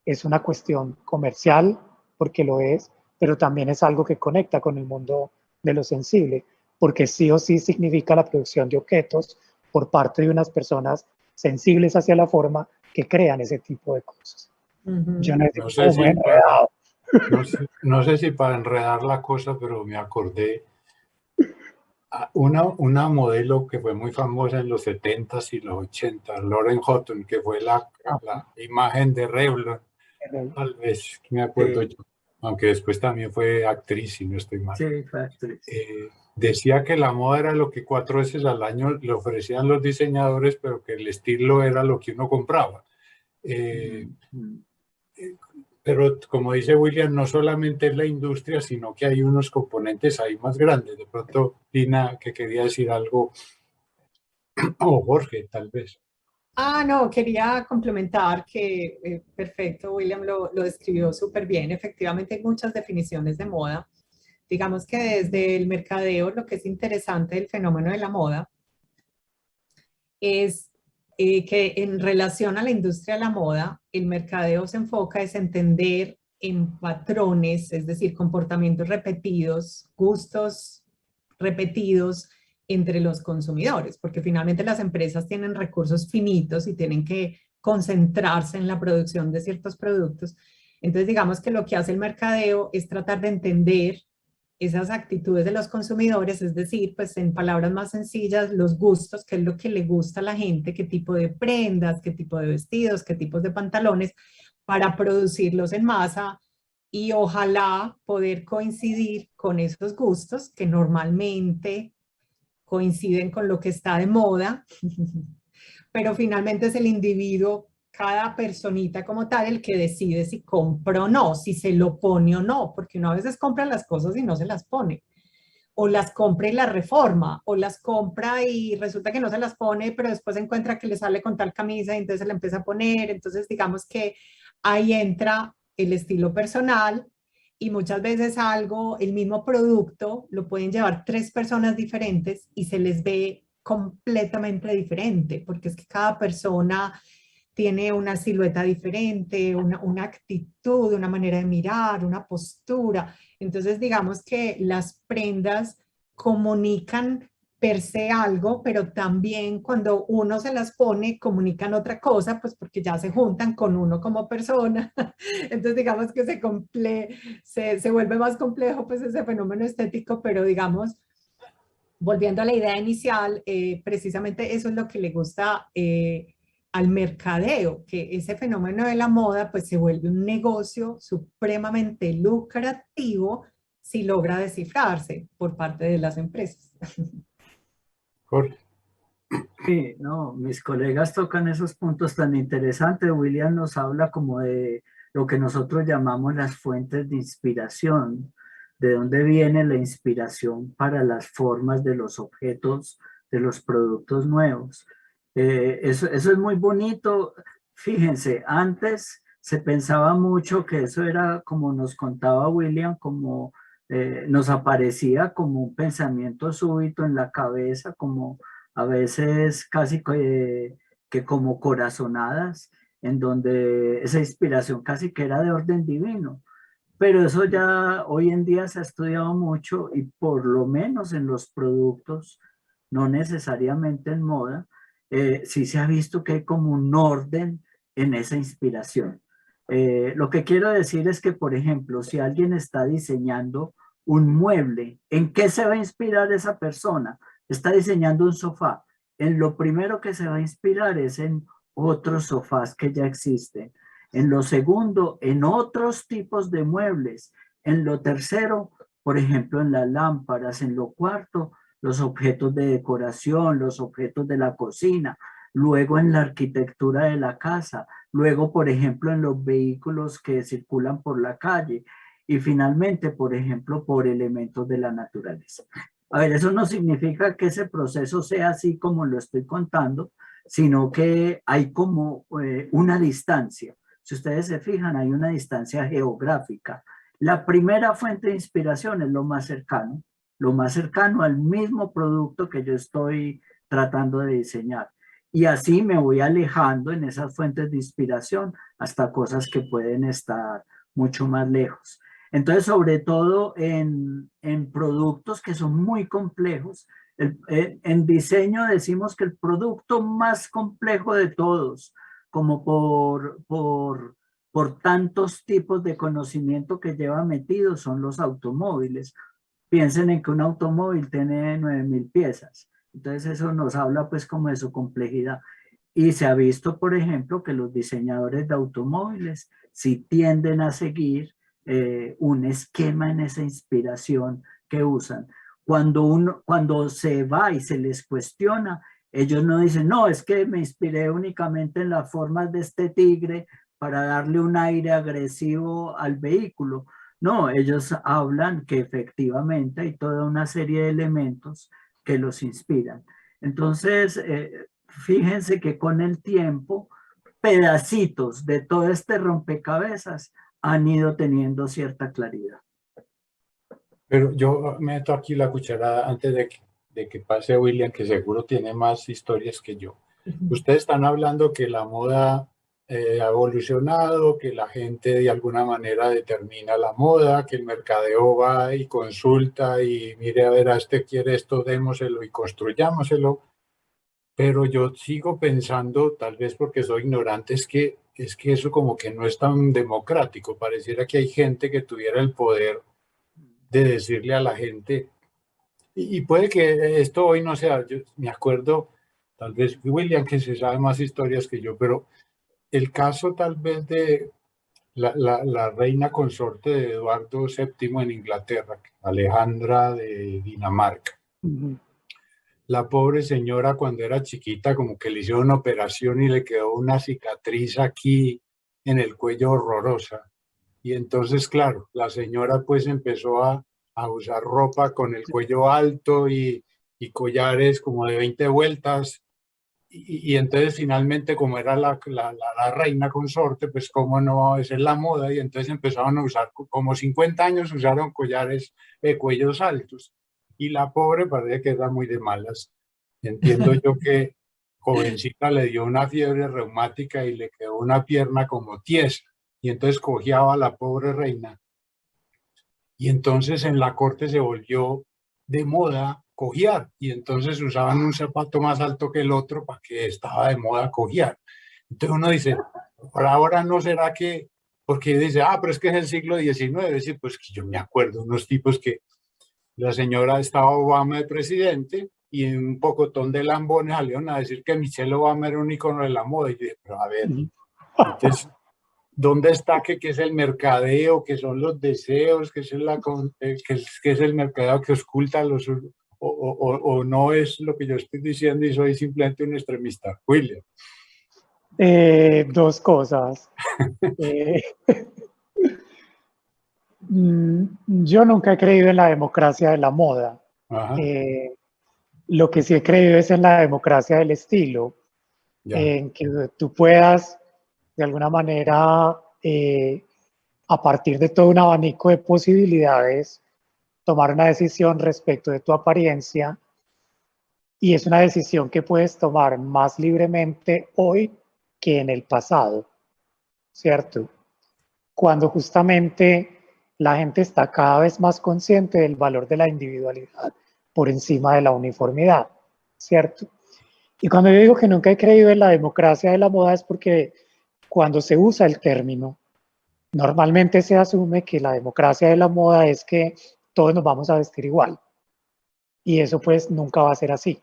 es una cuestión comercial, porque lo es, pero también es algo que conecta con el mundo de lo sensible, porque sí o sí significa la producción de objetos por parte de unas personas sensibles hacia la forma que crean ese tipo de cosas. Yo no sé No sé cómo me he si enredado. no sé si para enredar la cosa, pero me acordé una modelo que fue muy famosa en los 70s y los 80s, Lauren Houghton, que fue la imagen de Revlon, tal vez me acuerdo Sí, yo, aunque después también fue actriz, si no estoy mal. sí, fue actriz. Decía que la moda era lo que 4 veces al año le ofrecían los diseñadores, pero que el estilo era lo que uno compraba. Pero como dice William, no solamente es la industria, sino que hay unos componentes ahí más grandes. De pronto, Lina, que quería decir algo, o Jorge, tal vez. Ah, no, quería complementar que perfecto, William lo describió súper bien. Efectivamente, hay muchas definiciones de moda. Digamos que desde el mercadeo, lo que es interesante del fenómeno de la moda es que en relación a la industria de la moda, el mercadeo se enfoca es entender en patrones, es decir, comportamientos repetidos, gustos repetidos entre los consumidores, porque finalmente las empresas tienen recursos finitos y tienen que concentrarse en la producción de ciertos productos. Entonces, digamos que lo que hace el mercadeo es tratar de entender esas actitudes de los consumidores, es decir, pues en palabras más sencillas, los gustos, qué es lo que le gusta a la gente, qué tipo de prendas, qué tipo de vestidos, qué tipos de pantalones, para producirlos en masa y ojalá poder coincidir con esos gustos que normalmente coinciden con lo que está de moda, pero finalmente es el individuo, cada personita como tal, el que decide si compra o no, si se lo pone o no, porque uno a veces compra las cosas y no se las pone, o las compra y las reforma, o las compra y resulta que no se las pone, pero después encuentra que le sale con tal camisa y entonces se la empieza a poner, entonces digamos que ahí entra el estilo personal y muchas veces algo, el mismo producto, lo pueden llevar 3 personas diferentes y se les ve completamente diferente, porque es que cada persona tiene una silueta diferente, una actitud, una manera de mirar, una postura. Entonces, digamos que las prendas comunican per se algo, pero también cuando uno se las pone, comunican otra cosa, pues porque ya se juntan con uno como persona. Entonces, digamos que se vuelve más complejo pues ese fenómeno estético, pero digamos, volviendo a la idea inicial, precisamente eso es lo que le gusta al mercadeo, que ese fenómeno de la moda pues se vuelve un negocio supremamente lucrativo si logra descifrarse por parte de las empresas. Jorge. Sí, no, mis colegas tocan esos puntos tan interesantes. William nos habla como de lo que nosotros llamamos las fuentes de inspiración, de dónde viene la inspiración para las formas de los objetos, de los productos nuevos. Eso es muy bonito. Fíjense, antes se pensaba mucho que eso era, como nos contaba William, como nos aparecía como un pensamiento súbito en la cabeza, como a veces casi que como corazonadas, en donde esa inspiración casi que era de orden divino. Pero eso ya hoy en día se ha estudiado mucho y por lo menos en los productos, no necesariamente en moda, sí se ha visto que hay como un orden en esa inspiración. Lo que quiero decir es que, por ejemplo, si alguien está diseñando un mueble, ¿en qué se va a inspirar esa persona? Está diseñando un sofá. En lo primero que se va a inspirar es en otros sofás que ya existen. En lo segundo, en otros tipos de muebles. En lo tercero, por ejemplo, en las lámparas. En lo cuarto, los objetos de decoración, los objetos de la cocina. Luego en la arquitectura de la casa. Luego, por ejemplo, en los vehículos que circulan por la calle. Y finalmente, por ejemplo, por elementos de la naturaleza. A ver, eso no significa que ese proceso sea así como lo estoy contando, sino que hay como una distancia. Si ustedes se fijan, hay una distancia geográfica. La primera fuente de inspiración es lo más cercano al mismo producto que yo estoy tratando de diseñar. Y así me voy alejando en esas fuentes de inspiración hasta cosas que pueden estar mucho más lejos. Entonces, sobre todo en productos que son muy complejos, en diseño decimos que el producto más complejo de todos, como por tantos tipos de conocimiento que lleva metido, son los automóviles. Piensen en que un automóvil tiene 9.000 piezas. Entonces eso nos habla pues como de su complejidad. Y se ha visto, por ejemplo, que los diseñadores de automóviles sí tienden a seguir un esquema en esa inspiración que usan. Cuando se va y se les cuestiona, ellos no dicen, no, es que me inspiré únicamente en las formas de este tigre para darle un aire agresivo al vehículo. No, ellos hablan que efectivamente hay toda una serie de elementos que los inspiran. Entonces, fíjense que con el tiempo, pedacitos de todo este rompecabezas han ido teniendo cierta claridad. Pero yo meto aquí la cucharada antes de que pase William, que seguro tiene más historias que yo. Ustedes están hablando que la moda ha evolucionado, que la gente de alguna manera determina la moda, que el mercadeo va y consulta y mire a ver, a este quiere esto, démoselo y construyámoselo. Pero yo sigo pensando, tal vez porque soy ignorante, es que eso como que no es tan democrático. Pareciera que hay gente que tuviera el poder de decirle a la gente, y puede que esto hoy no sea, yo me acuerdo, tal vez William, que se sabe más historias que yo, pero el caso tal vez de la reina consorte de Eduardo VII en Inglaterra, Alejandra de Dinamarca. La pobre señora cuando era chiquita como que le hicieron una operación y le quedó una cicatriz aquí en el cuello horrorosa. Y entonces, claro, la señora pues empezó a usar ropa con el cuello alto y collares como de 20 vueltas. Y entonces finalmente, como era la reina consorte, pues cómo no, esa es la moda. Y entonces empezaron a usar, como 50 años usaron collares de cuellos altos. Y la pobre parece que era muy de malas. Entiendo yo que jovencita le dio una fiebre reumática y le quedó una pierna como tiesa. Y entonces cojeaba a la pobre reina. Y entonces en la corte se volvió de moda cojear. Y entonces usaban un zapato más alto que el otro para que estaba de moda cojear. Entonces uno dice, por ahora no será que, porque dice, pero es que es el siglo XIX. Sí, pues que yo me acuerdo, unos tipos que la señora estaba Obama de presidente y un pocotón de lambones salieron a decir que Michelle Obama era un icono de la moda. Y yo dije, pero a ver, entonces, ¿dónde está que es el mercadeo, que son los deseos, que es el mercadeo que oculta los... O no es lo que yo estoy diciendo y soy simplemente un extremista? William. Dos cosas. Yo nunca he creído en la democracia de la moda. Lo que sí he creído es en la democracia del estilo, en que tú puedas, de alguna manera, a partir de todo un abanico de posibilidades, tomar una decisión respecto de tu apariencia, y es una decisión que puedes tomar más libremente hoy que en el pasado, ¿cierto? Cuando justamente la gente está cada vez más consciente del valor de la individualidad por encima de la uniformidad, ¿cierto? Y cuando yo digo que nunca he creído en la democracia de la moda es porque cuando se usa el término, normalmente se asume que la democracia de la moda es que todos nos vamos a vestir igual. Y eso pues nunca va a ser así.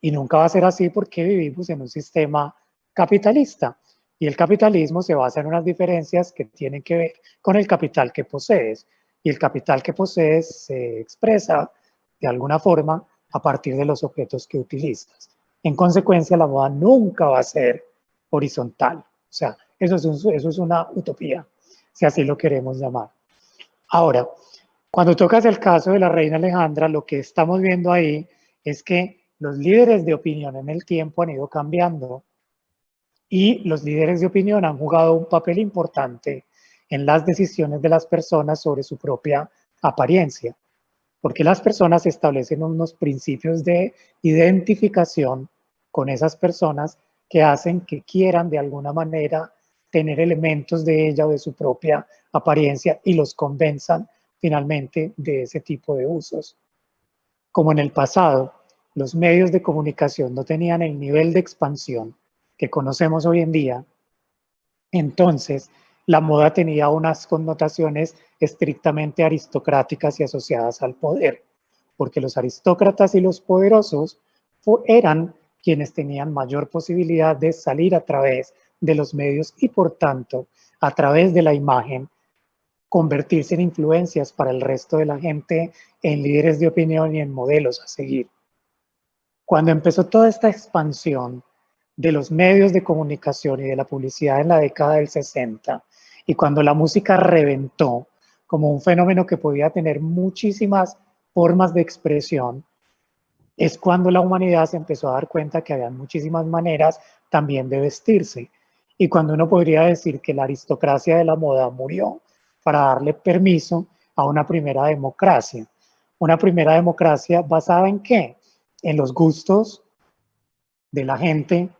Y nunca va a ser así porque vivimos en un sistema capitalista. Y el capitalismo se basa en unas diferencias que tienen que ver con el capital que posees. Y el capital que posees se expresa de alguna forma a partir de los objetos que utilizas. En consecuencia, la moda nunca va a ser horizontal. O sea, eso es una utopía, si así lo queremos llamar. Ahora, cuando tocas el caso de la reina Alejandra, lo que estamos viendo ahí es que los líderes de opinión en el tiempo han ido cambiando y los líderes de opinión han jugado un papel importante en las decisiones de las personas sobre su propia apariencia, porque las personas establecen unos principios de identificación con esas personas que hacen que quieran de alguna manera tener elementos de ella o de su propia apariencia y los convenzan finalmente de ese tipo de usos. Como en el pasado, los medios de comunicación no tenían el nivel de expansión que conocemos hoy en día, entonces la moda tenía unas connotaciones estrictamente aristocráticas y asociadas al poder, porque los aristócratas y los poderosos eran quienes tenían mayor posibilidad de salir a través de los medios y por tanto a través de la imagen convertirse en influencias para el resto de la gente, en líderes de opinión y en modelos a seguir. Cuando empezó toda esta expansión de los medios de comunicación y de la publicidad en la década del 60, y cuando la música reventó como un fenómeno que podía tener muchísimas formas de expresión, es cuando la humanidad se empezó a dar cuenta que había muchísimas maneras también de vestirse. Y cuando uno podría decir que la aristocracia de la moda murió para darle permiso a una primera democracia. Una primera democracia basada en qué? En los gustos de la gente,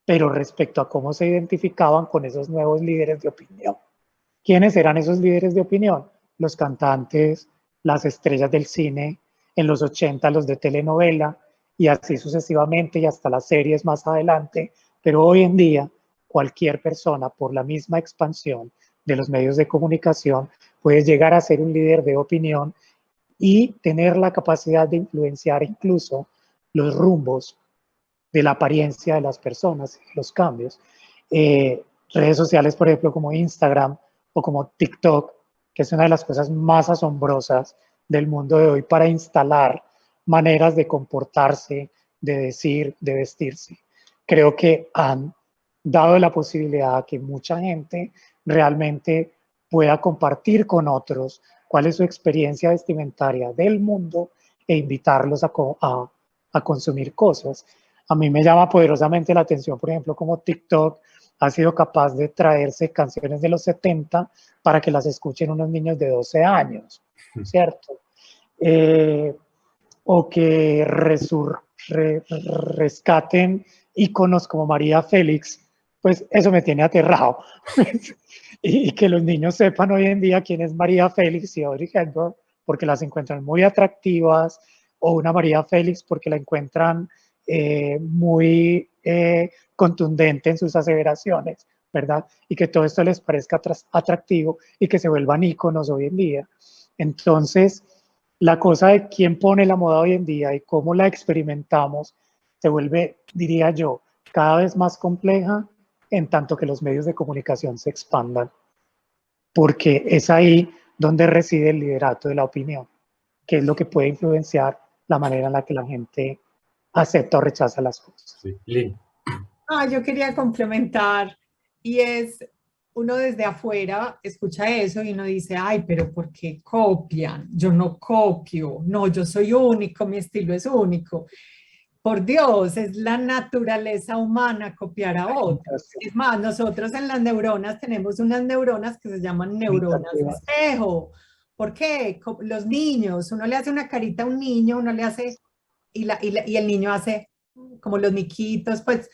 pero respecto a cómo se identificaban con esos nuevos líderes de opinión. ¿Quiénes eran esos líderes de opinión? Los cantantes, las estrellas del cine, en los 80 los de telenovela y así sucesivamente y hasta las series más adelante, pero hoy en día cualquier persona por la misma expansión de los medios de comunicación puede llegar a ser un líder de opinión y tener la capacidad de influenciar incluso los rumbos de la apariencia de las personas, los cambios. Redes sociales, por ejemplo, como Instagram o como TikTok, que es una de las cosas más asombrosas del mundo de hoy para instalar maneras de comportarse, de decir, de vestirse. Creo que han dado la posibilidad a que mucha gente realmente pueda compartir con otros cuál es su experiencia vestimentaria del mundo e invitarlos a consumir cosas. A mí me llama poderosamente la atención, por ejemplo, como TikTok ha sido capaz de traerse canciones de los 70 para que las escuchen unos niños de 12 años, ¿cierto? O que rescaten íconos como María Félix, pues eso me tiene aterrado. Y que los niños sepan hoy en día quién es María Félix y Audrey Hepburn, porque las encuentran muy atractivas, o una María Félix porque la encuentran muy contundente en sus aseveraciones, ¿verdad? Y que todo esto les parezca atractivo y que se vuelvan íconos hoy en día. Entonces, la cosa de quién pone la moda hoy en día y cómo la experimentamos se vuelve, diría yo, cada vez más compleja en tanto que los medios de comunicación se expandan, porque es ahí donde reside el liderato de la opinión, que es lo que puede influenciar la manera en la que la gente acepta o rechaza las cosas. Sí. Lynn. Yo quería complementar y es, uno desde afuera escucha eso y uno dice, ay, pero ¿por qué copian? Yo no copio, no, yo soy único, mi estilo es único. Por Dios, es la naturaleza humana copiar a otros. Es más, nosotros en las neuronas tenemos unas neuronas que se llaman neuronas de espejo. ¿Por qué? Los niños, uno le hace una carita a un niño, uno le hace, y el niño hace como los miquitos, pues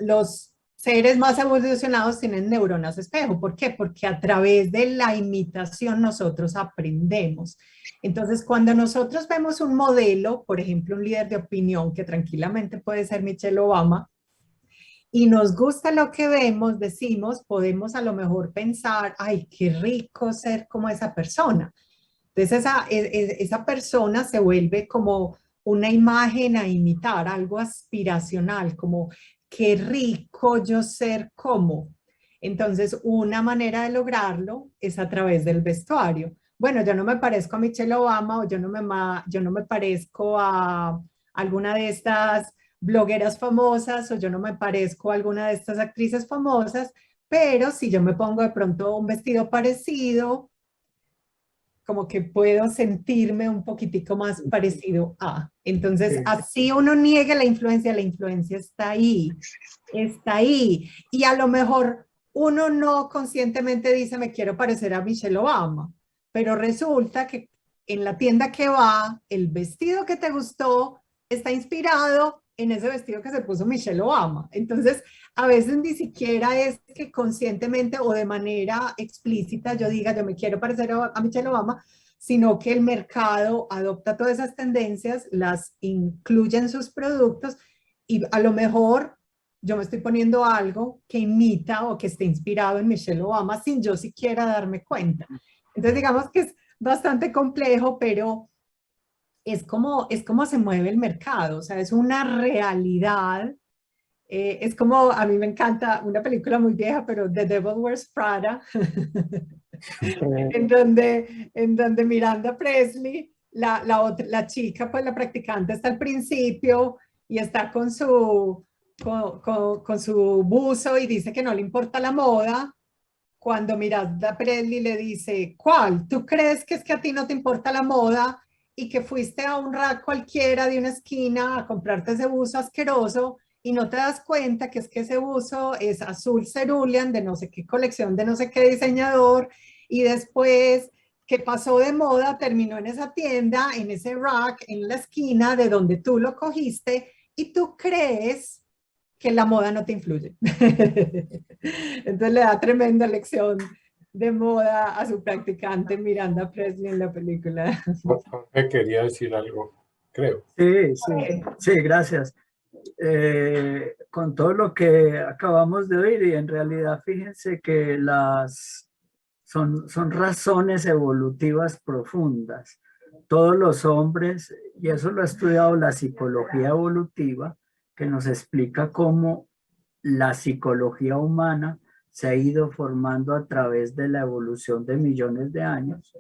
los seres más evolucionados tienen neuronas espejo. ¿Por qué? Porque a través de la imitación nosotros aprendemos. Entonces, cuando nosotros vemos un modelo, por ejemplo, un líder de opinión, que tranquilamente puede ser Michelle Obama, y nos gusta lo que vemos, decimos, podemos a lo mejor pensar, ay, qué rico ser como esa persona. Entonces, esa persona se vuelve como una imagen a imitar, algo aspiracional, como qué rico yo ser como. Entonces, una manera de lograrlo es a través del vestuario. Bueno, yo no me parezco a Michelle Obama o yo no me parezco a alguna de estas blogueras famosas o yo no me parezco a alguna de estas actrices famosas, pero si yo me pongo de pronto un vestido parecido, como que puedo sentirme un poquitico más parecido a. Entonces, así uno niegue la influencia está ahí, está ahí. Y a lo mejor uno no conscientemente dice, me quiero parecer a Michelle Obama, pero resulta que en la tienda que va, el vestido que te gustó está inspirado en ese vestido que se puso Michelle Obama. Entonces, a veces ni siquiera es que conscientemente o de manera explícita yo diga, yo me quiero parecer a Michelle Obama, sino que el mercado adopta todas esas tendencias, las incluye en sus productos y a lo mejor yo me estoy poniendo algo que imita o que esté inspirado en Michelle Obama sin yo siquiera darme cuenta. Entonces digamos que es bastante complejo, pero es como se mueve el mercado, o sea, es una realidad. Es como, a mí me encanta una película muy vieja, pero The Devil Wears Prada, en donde Miranda Presley, la chica, pues la practicante está al principio y está con su buzo y dice que no le importa la moda. Cuando Miranda Presley le dice, ¿cuál? ¿Tú crees que es que a ti no te importa la moda y que fuiste a un rack cualquiera de una esquina a comprarte ese buzo asqueroso y no te das cuenta que es que ese buzo es azul cerulean de no sé qué colección, de no sé qué diseñador, y después que pasó de moda, terminó en esa tienda, en ese rack, en la esquina de donde tú lo cogiste y tú crees que la moda no te influye? Entonces le da tremenda lección de moda a su practicante Miranda Presley en la película. Jorge quería decir algo, creo. Sí, gracias. Con todo lo que acabamos de oír, y en realidad fíjense que son razones evolutivas profundas. Todos los hombres, y eso lo ha estudiado la psicología evolutiva, que nos explica cómo la psicología humana se ha ido formando a través de la evolución de millones de años.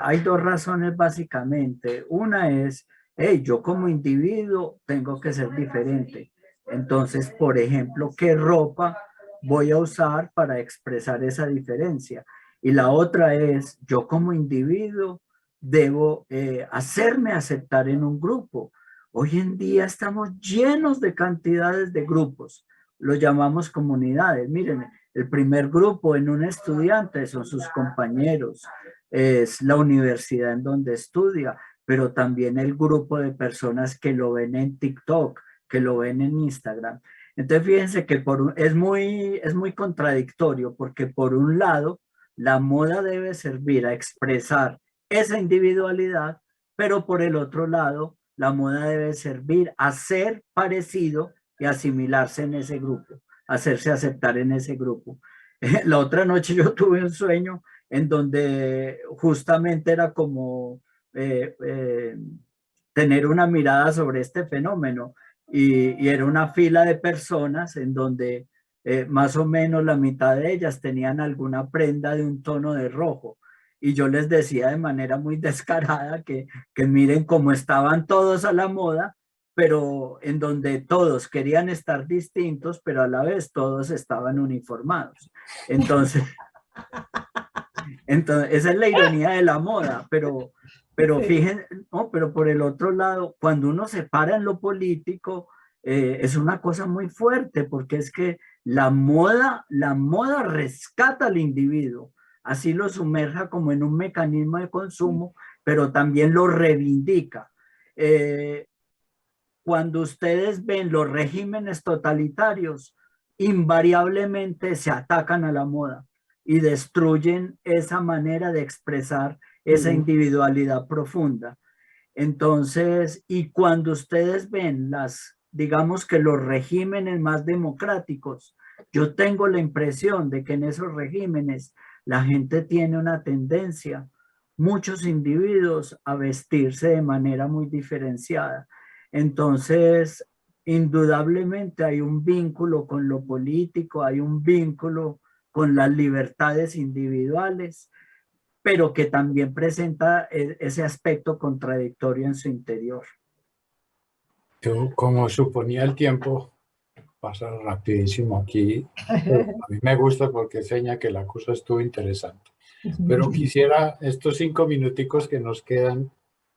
Hay dos razones básicamente. Una es, hey, yo como individuo tengo que ser diferente. Entonces, por ejemplo, ¿qué ropa voy a usar para expresar esa diferencia? Y la otra es, yo como individuo debo hacerme aceptar en un grupo. Hoy en día estamos llenos de cantidades de grupos, lo llamamos comunidades. Miren, el primer grupo en un estudiante son sus compañeros, es la universidad en donde estudia, pero también el grupo de personas que lo ven en TikTok, que lo ven en Instagram. Entonces fíjense que es muy contradictorio, porque por un lado la moda debe servir a expresar esa individualidad, pero por el otro lado la moda debe servir a ser parecido y asimilarse en ese grupo, hacerse aceptar en ese grupo. La otra noche yo tuve un sueño en donde justamente era como tener una mirada sobre este fenómeno, y era una fila de personas en donde más o menos la mitad de ellas tenían alguna prenda de un tono de rojo. Y yo les decía de manera muy descarada que miren cómo estaban todos a la moda, pero en donde todos querían estar distintos, pero a la vez todos estaban uniformados. Entonces esa es la ironía de la moda, pero fíjense, no, pero por el otro lado, cuando uno se para en lo político, es una cosa muy fuerte, porque es que la moda rescata al individuo, así lo sumerja como en un mecanismo de consumo, pero también lo reivindica. Cuando ustedes ven los regímenes totalitarios, invariablemente se atacan a la moda y destruyen esa manera de expresar esa individualidad profunda. Entonces, y cuando ustedes ven digamos que los regímenes más democráticos, yo tengo la impresión de que en esos regímenes la gente tiene una tendencia, muchos individuos, a vestirse de manera muy diferenciada. Entonces, indudablemente hay un vínculo con lo político, hay un vínculo con las libertades individuales, pero que también presenta ese aspecto contradictorio en su interior. Yo, como suponía, el tiempo pasa rapidísimo aquí. A mí me gusta porque enseña que la cosa estuvo interesante. Pero quisiera estos 5 minuticos que nos quedan,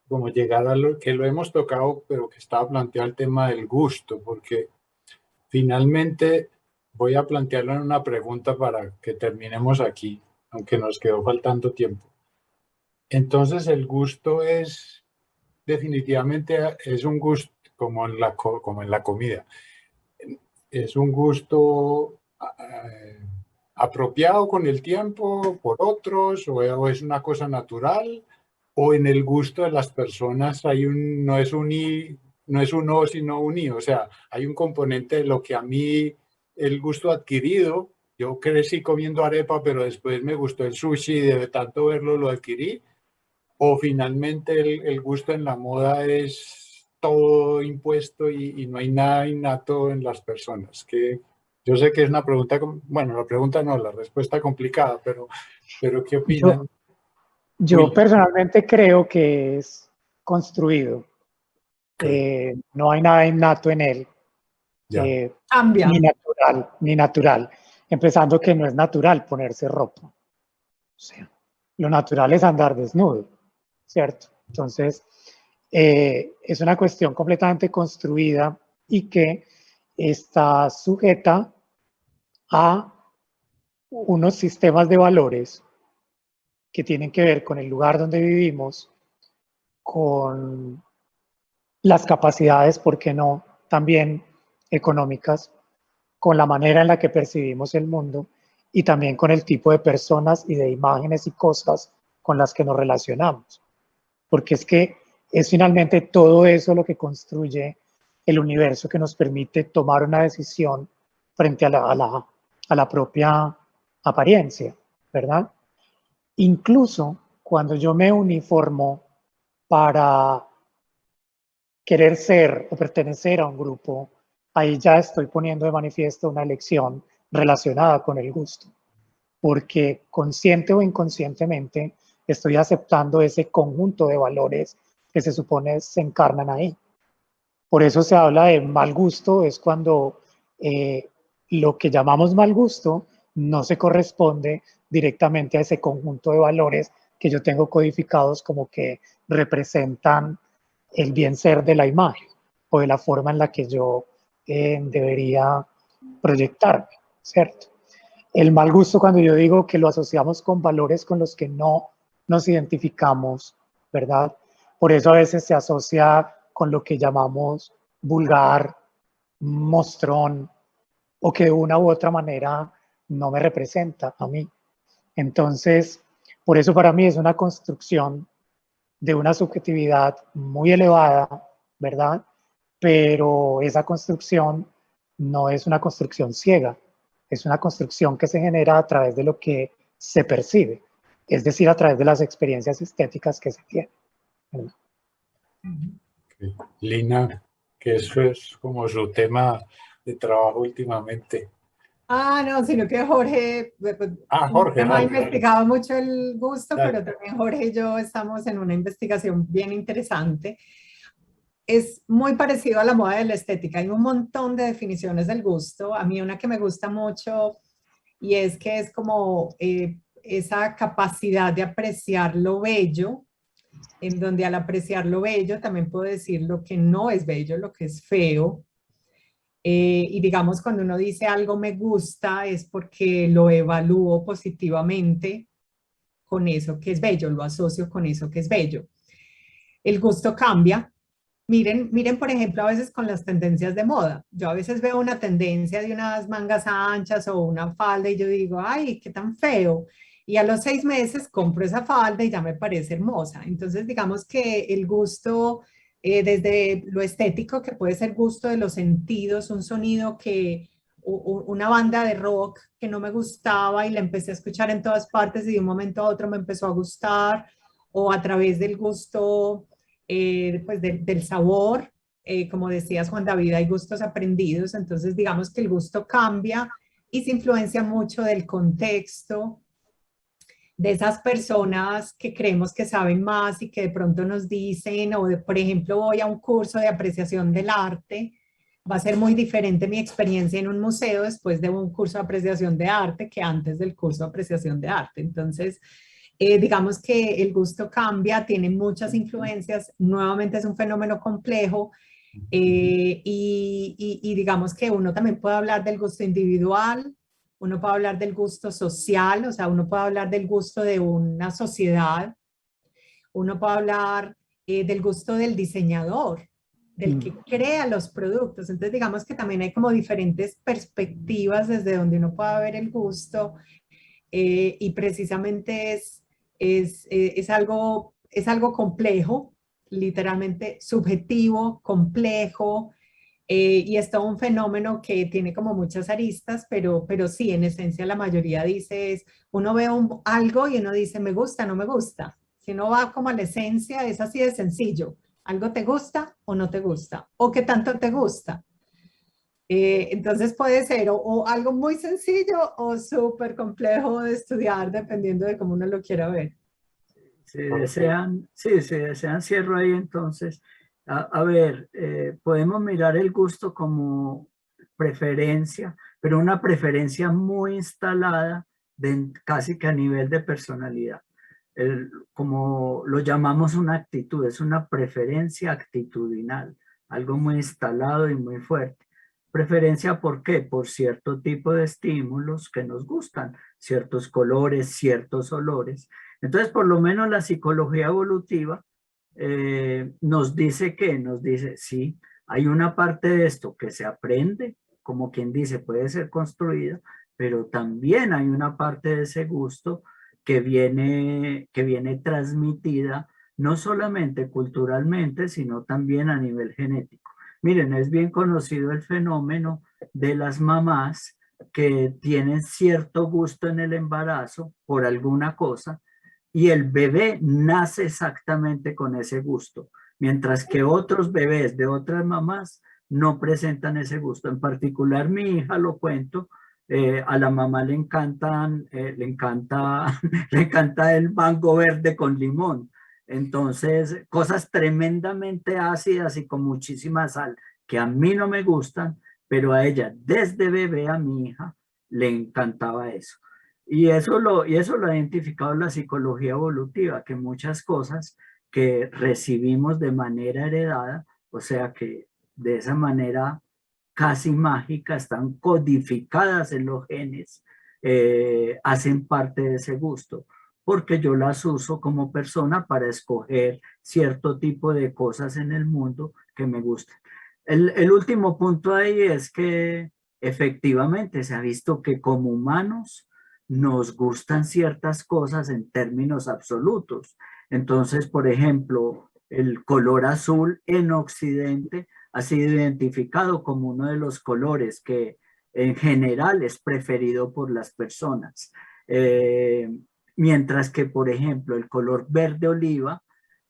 como llegar a lo que lo hemos tocado, pero que estaba planteado el tema del gusto, porque finalmente voy a plantearlo en una pregunta para que terminemos aquí, aunque nos quedó faltando tiempo. Entonces, el gusto es definitivamente es un gusto como como en la comida. Es un gusto apropiado con el tiempo por otros o es una cosa natural o en el gusto de las personas hay no es no es un o sino un i, o sea, hay un componente de lo que a mí el gusto adquirido, yo crecí comiendo arepa, pero después me gustó el sushi y de tanto verlo lo adquirí, o finalmente el gusto en la moda es todo impuesto y no hay nada innato en las personas. Que yo sé que es una pregunta, bueno, la pregunta no, la respuesta complicada, pero ¿qué opinan? Yo personalmente creo que es construido. Okay. No hay nada innato en él. Cambia. Ni natural. Empezando que no es natural ponerse ropa. O sea, lo natural es andar desnudo, ¿cierto? Entonces, es una cuestión completamente construida y que está sujeta a unos sistemas de valores que tienen que ver con el lugar donde vivimos, con las capacidades, ¿por qué no?, también económicas, con la manera en la que percibimos el mundo y también con el tipo de personas y de imágenes y cosas con las que nos relacionamos. Porque es que es finalmente todo eso lo que construye el universo que nos permite tomar una decisión frente a la propia apariencia, ¿verdad? Incluso cuando yo me uniformo para querer ser o pertenecer a un grupo, ahí ya estoy poniendo de manifiesto una elección relacionada con el gusto, porque consciente o inconscientemente estoy aceptando ese conjunto de valores que se supone se encarnan ahí. Por eso se habla de mal gusto, es cuando lo que llamamos mal gusto no se corresponde directamente a ese conjunto de valores que yo tengo codificados como que representan el bien ser de la imagen o de la forma en la que yo debería proyectarme, ¿cierto? El mal gusto, cuando yo digo que lo asociamos con valores con los que no nos identificamos, ¿verdad? Por eso a veces se asocia con lo que llamamos vulgar, mostrón, o que de una u otra manera no me representa a mí. Entonces, por eso para mí es una construcción de una subjetividad muy elevada, ¿verdad? Pero esa construcción no es una construcción ciega, es una construcción que se genera a través de lo que se percibe, es decir, a través de las experiencias estéticas que se tienen. Okay. Lina, que eso es como su tema de trabajo últimamente. No, sino que Jorge, Jorge, no ha investigado mucho el gusto, dale. pero también Jorge y yo estamos en una investigación bien interesante. Es muy parecido a la moda de la estética. Hay un montón de definiciones del gusto. A mí una que me gusta mucho y es que es como esa capacidad de apreciar lo bello, en donde al apreciar lo bello también puedo decir lo que no es bello, lo que es feo. Y digamos, cuando uno dice algo me gusta es porque lo evalúo positivamente con eso que es bello, lo asocio con eso que es bello. El gusto cambia, Miren, por ejemplo, a veces con las tendencias de moda. Yo a veces veo una tendencia de unas mangas anchas o una falda y yo digo, ay, qué tan feo. Y a los 6 meses compro esa falda y ya me parece hermosa. Entonces, digamos que el gusto, desde lo estético, que puede ser gusto de los sentidos, un sonido que, una banda de rock que no me gustaba y la empecé a escuchar en todas partes y de un momento a otro me empezó a gustar, o a través del gusto pues del sabor, como decías Juan David, hay gustos aprendidos, entonces digamos que el gusto cambia y se influencia mucho del contexto, de esas personas que creemos que saben más y que de pronto nos dicen, o de, por ejemplo, voy a un curso de apreciación del arte, va a ser muy diferente mi experiencia en un museo después de un curso de apreciación de arte que antes del curso de apreciación de arte. Entonces, digamos que el gusto cambia, tiene muchas influencias, nuevamente es un fenómeno complejo y digamos que uno también puede hablar del gusto individual, uno puede hablar del gusto social, o sea, uno puede hablar del gusto de una sociedad, uno puede hablar del gusto del diseñador, del que crea los productos. Entonces, digamos que también hay como diferentes perspectivas desde donde uno puede ver el gusto y precisamente es algo complejo, literalmente subjetivo, complejo, y es todo un fenómeno que tiene como muchas aristas, pero sí, en esencia la mayoría dice es, uno ve algo y uno dice me gusta, no me gusta. Si uno va como a la esencia, es así de sencillo. ¿Algo te gusta o no te gusta? ¿O qué tanto te gusta? Entonces puede ser o algo muy sencillo o súper complejo de estudiar dependiendo de cómo uno lo quiera ver. Si desean, cierro ahí entonces. A ver, podemos mirar el gusto como preferencia, pero una preferencia muy instalada casi que a nivel de personalidad. Como lo llamamos una actitud, es una preferencia actitudinal, algo muy instalado y muy fuerte. Preferencia, ¿por qué? Por cierto tipo de estímulos que nos gustan, ciertos colores, ciertos olores. Entonces, por lo menos la psicología evolutiva nos dice que, nos dice, sí, hay una parte de esto que se aprende, como quien dice, puede ser construida, pero también hay una parte de ese gusto que viene transmitida no solamente culturalmente, sino también a nivel genético. Miren, es bien conocido el fenómeno de las mamás que tienen cierto gusto en el embarazo por alguna cosa y el bebé nace exactamente con ese gusto, mientras que otros bebés de otras mamás no presentan ese gusto. En particular, mi hija, lo cuento, a la mamá le le encanta el mango verde con limón. Entonces, cosas tremendamente ácidas y con muchísima sal, que a mí no me gustan, pero a ella, desde bebé, a mi hija, le encantaba eso. Y eso lo ha identificado la psicología evolutiva, que muchas cosas que recibimos de manera heredada, o sea que de esa manera casi mágica, están codificadas en los genes, hacen parte de ese gusto, porque yo las uso como persona para escoger cierto tipo de cosas en el mundo que me gustan. El último punto ahí es que efectivamente se ha visto que como humanos nos gustan ciertas cosas en términos absolutos. Entonces, por ejemplo, el color azul en Occidente ha sido identificado como uno de los colores que en general es preferido por las personas. Mientras que, por ejemplo, el color verde oliva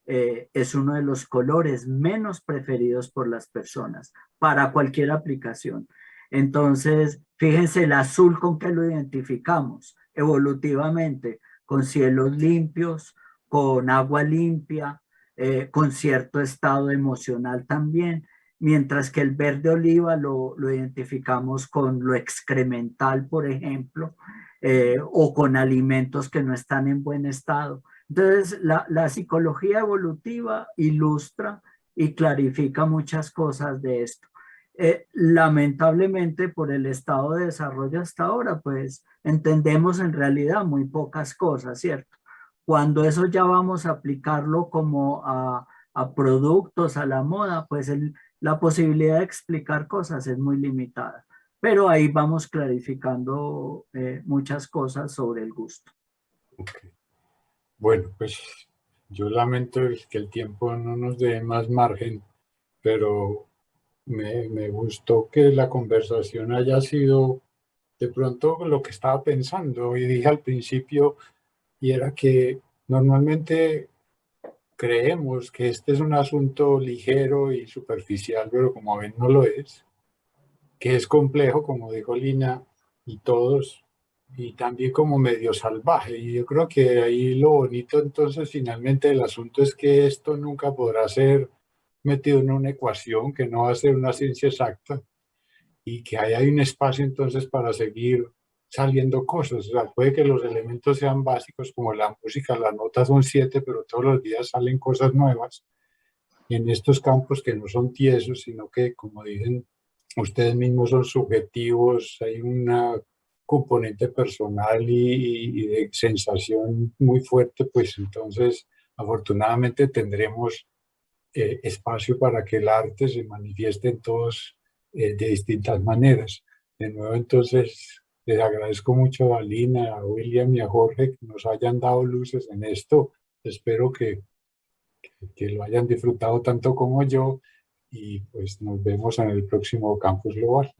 es uno de los colores menos preferidos por las personas para cualquier aplicación. Entonces, fíjense el azul con que lo identificamos evolutivamente, con cielos limpios, con agua limpia, con cierto estado emocional también, mientras que el verde oliva lo identificamos con lo excremental, por ejemplo, o con alimentos que no están en buen estado. Entonces, la psicología evolutiva ilustra y clarifica muchas cosas de esto. Lamentablemente, por el estado de desarrollo hasta ahora, pues entendemos en realidad muy pocas cosas, ¿cierto? Cuando eso ya vamos a aplicarlo como a a productos, a la moda, pues la posibilidad de explicar cosas es muy limitada. Pero ahí vamos clarificando muchas cosas sobre el gusto. Okay. Bueno, pues yo lamento que el tiempo no nos dé más margen, pero me gustó que la conversación haya sido de pronto lo que estaba pensando y dije al principio, y era que normalmente creemos que este es un asunto ligero y superficial, pero como ven no lo es, que es complejo, como dijo Lina, y todos, y también como medio salvaje. Y yo creo que ahí lo bonito entonces finalmente del asunto es que esto nunca podrá ser metido en una ecuación, que no va a ser una ciencia exacta, y que ahí hay un espacio entonces para seguir saliendo cosas. O sea, puede que los elementos sean básicos como la música, las notas son 7, pero todos los días salen cosas nuevas en estos campos que no son tiesos, sino que, como dicen ustedes mismos, son subjetivos, hay una componente personal y de sensación muy fuerte, pues entonces afortunadamente tendremos espacio para que el arte se manifieste en todos de distintas maneras. De nuevo, entonces, les agradezco mucho a Lina, a William y a Jorge que nos hayan dado luces en esto. Espero que lo hayan disfrutado tanto como yo y pues nos vemos en el próximo Campus Global.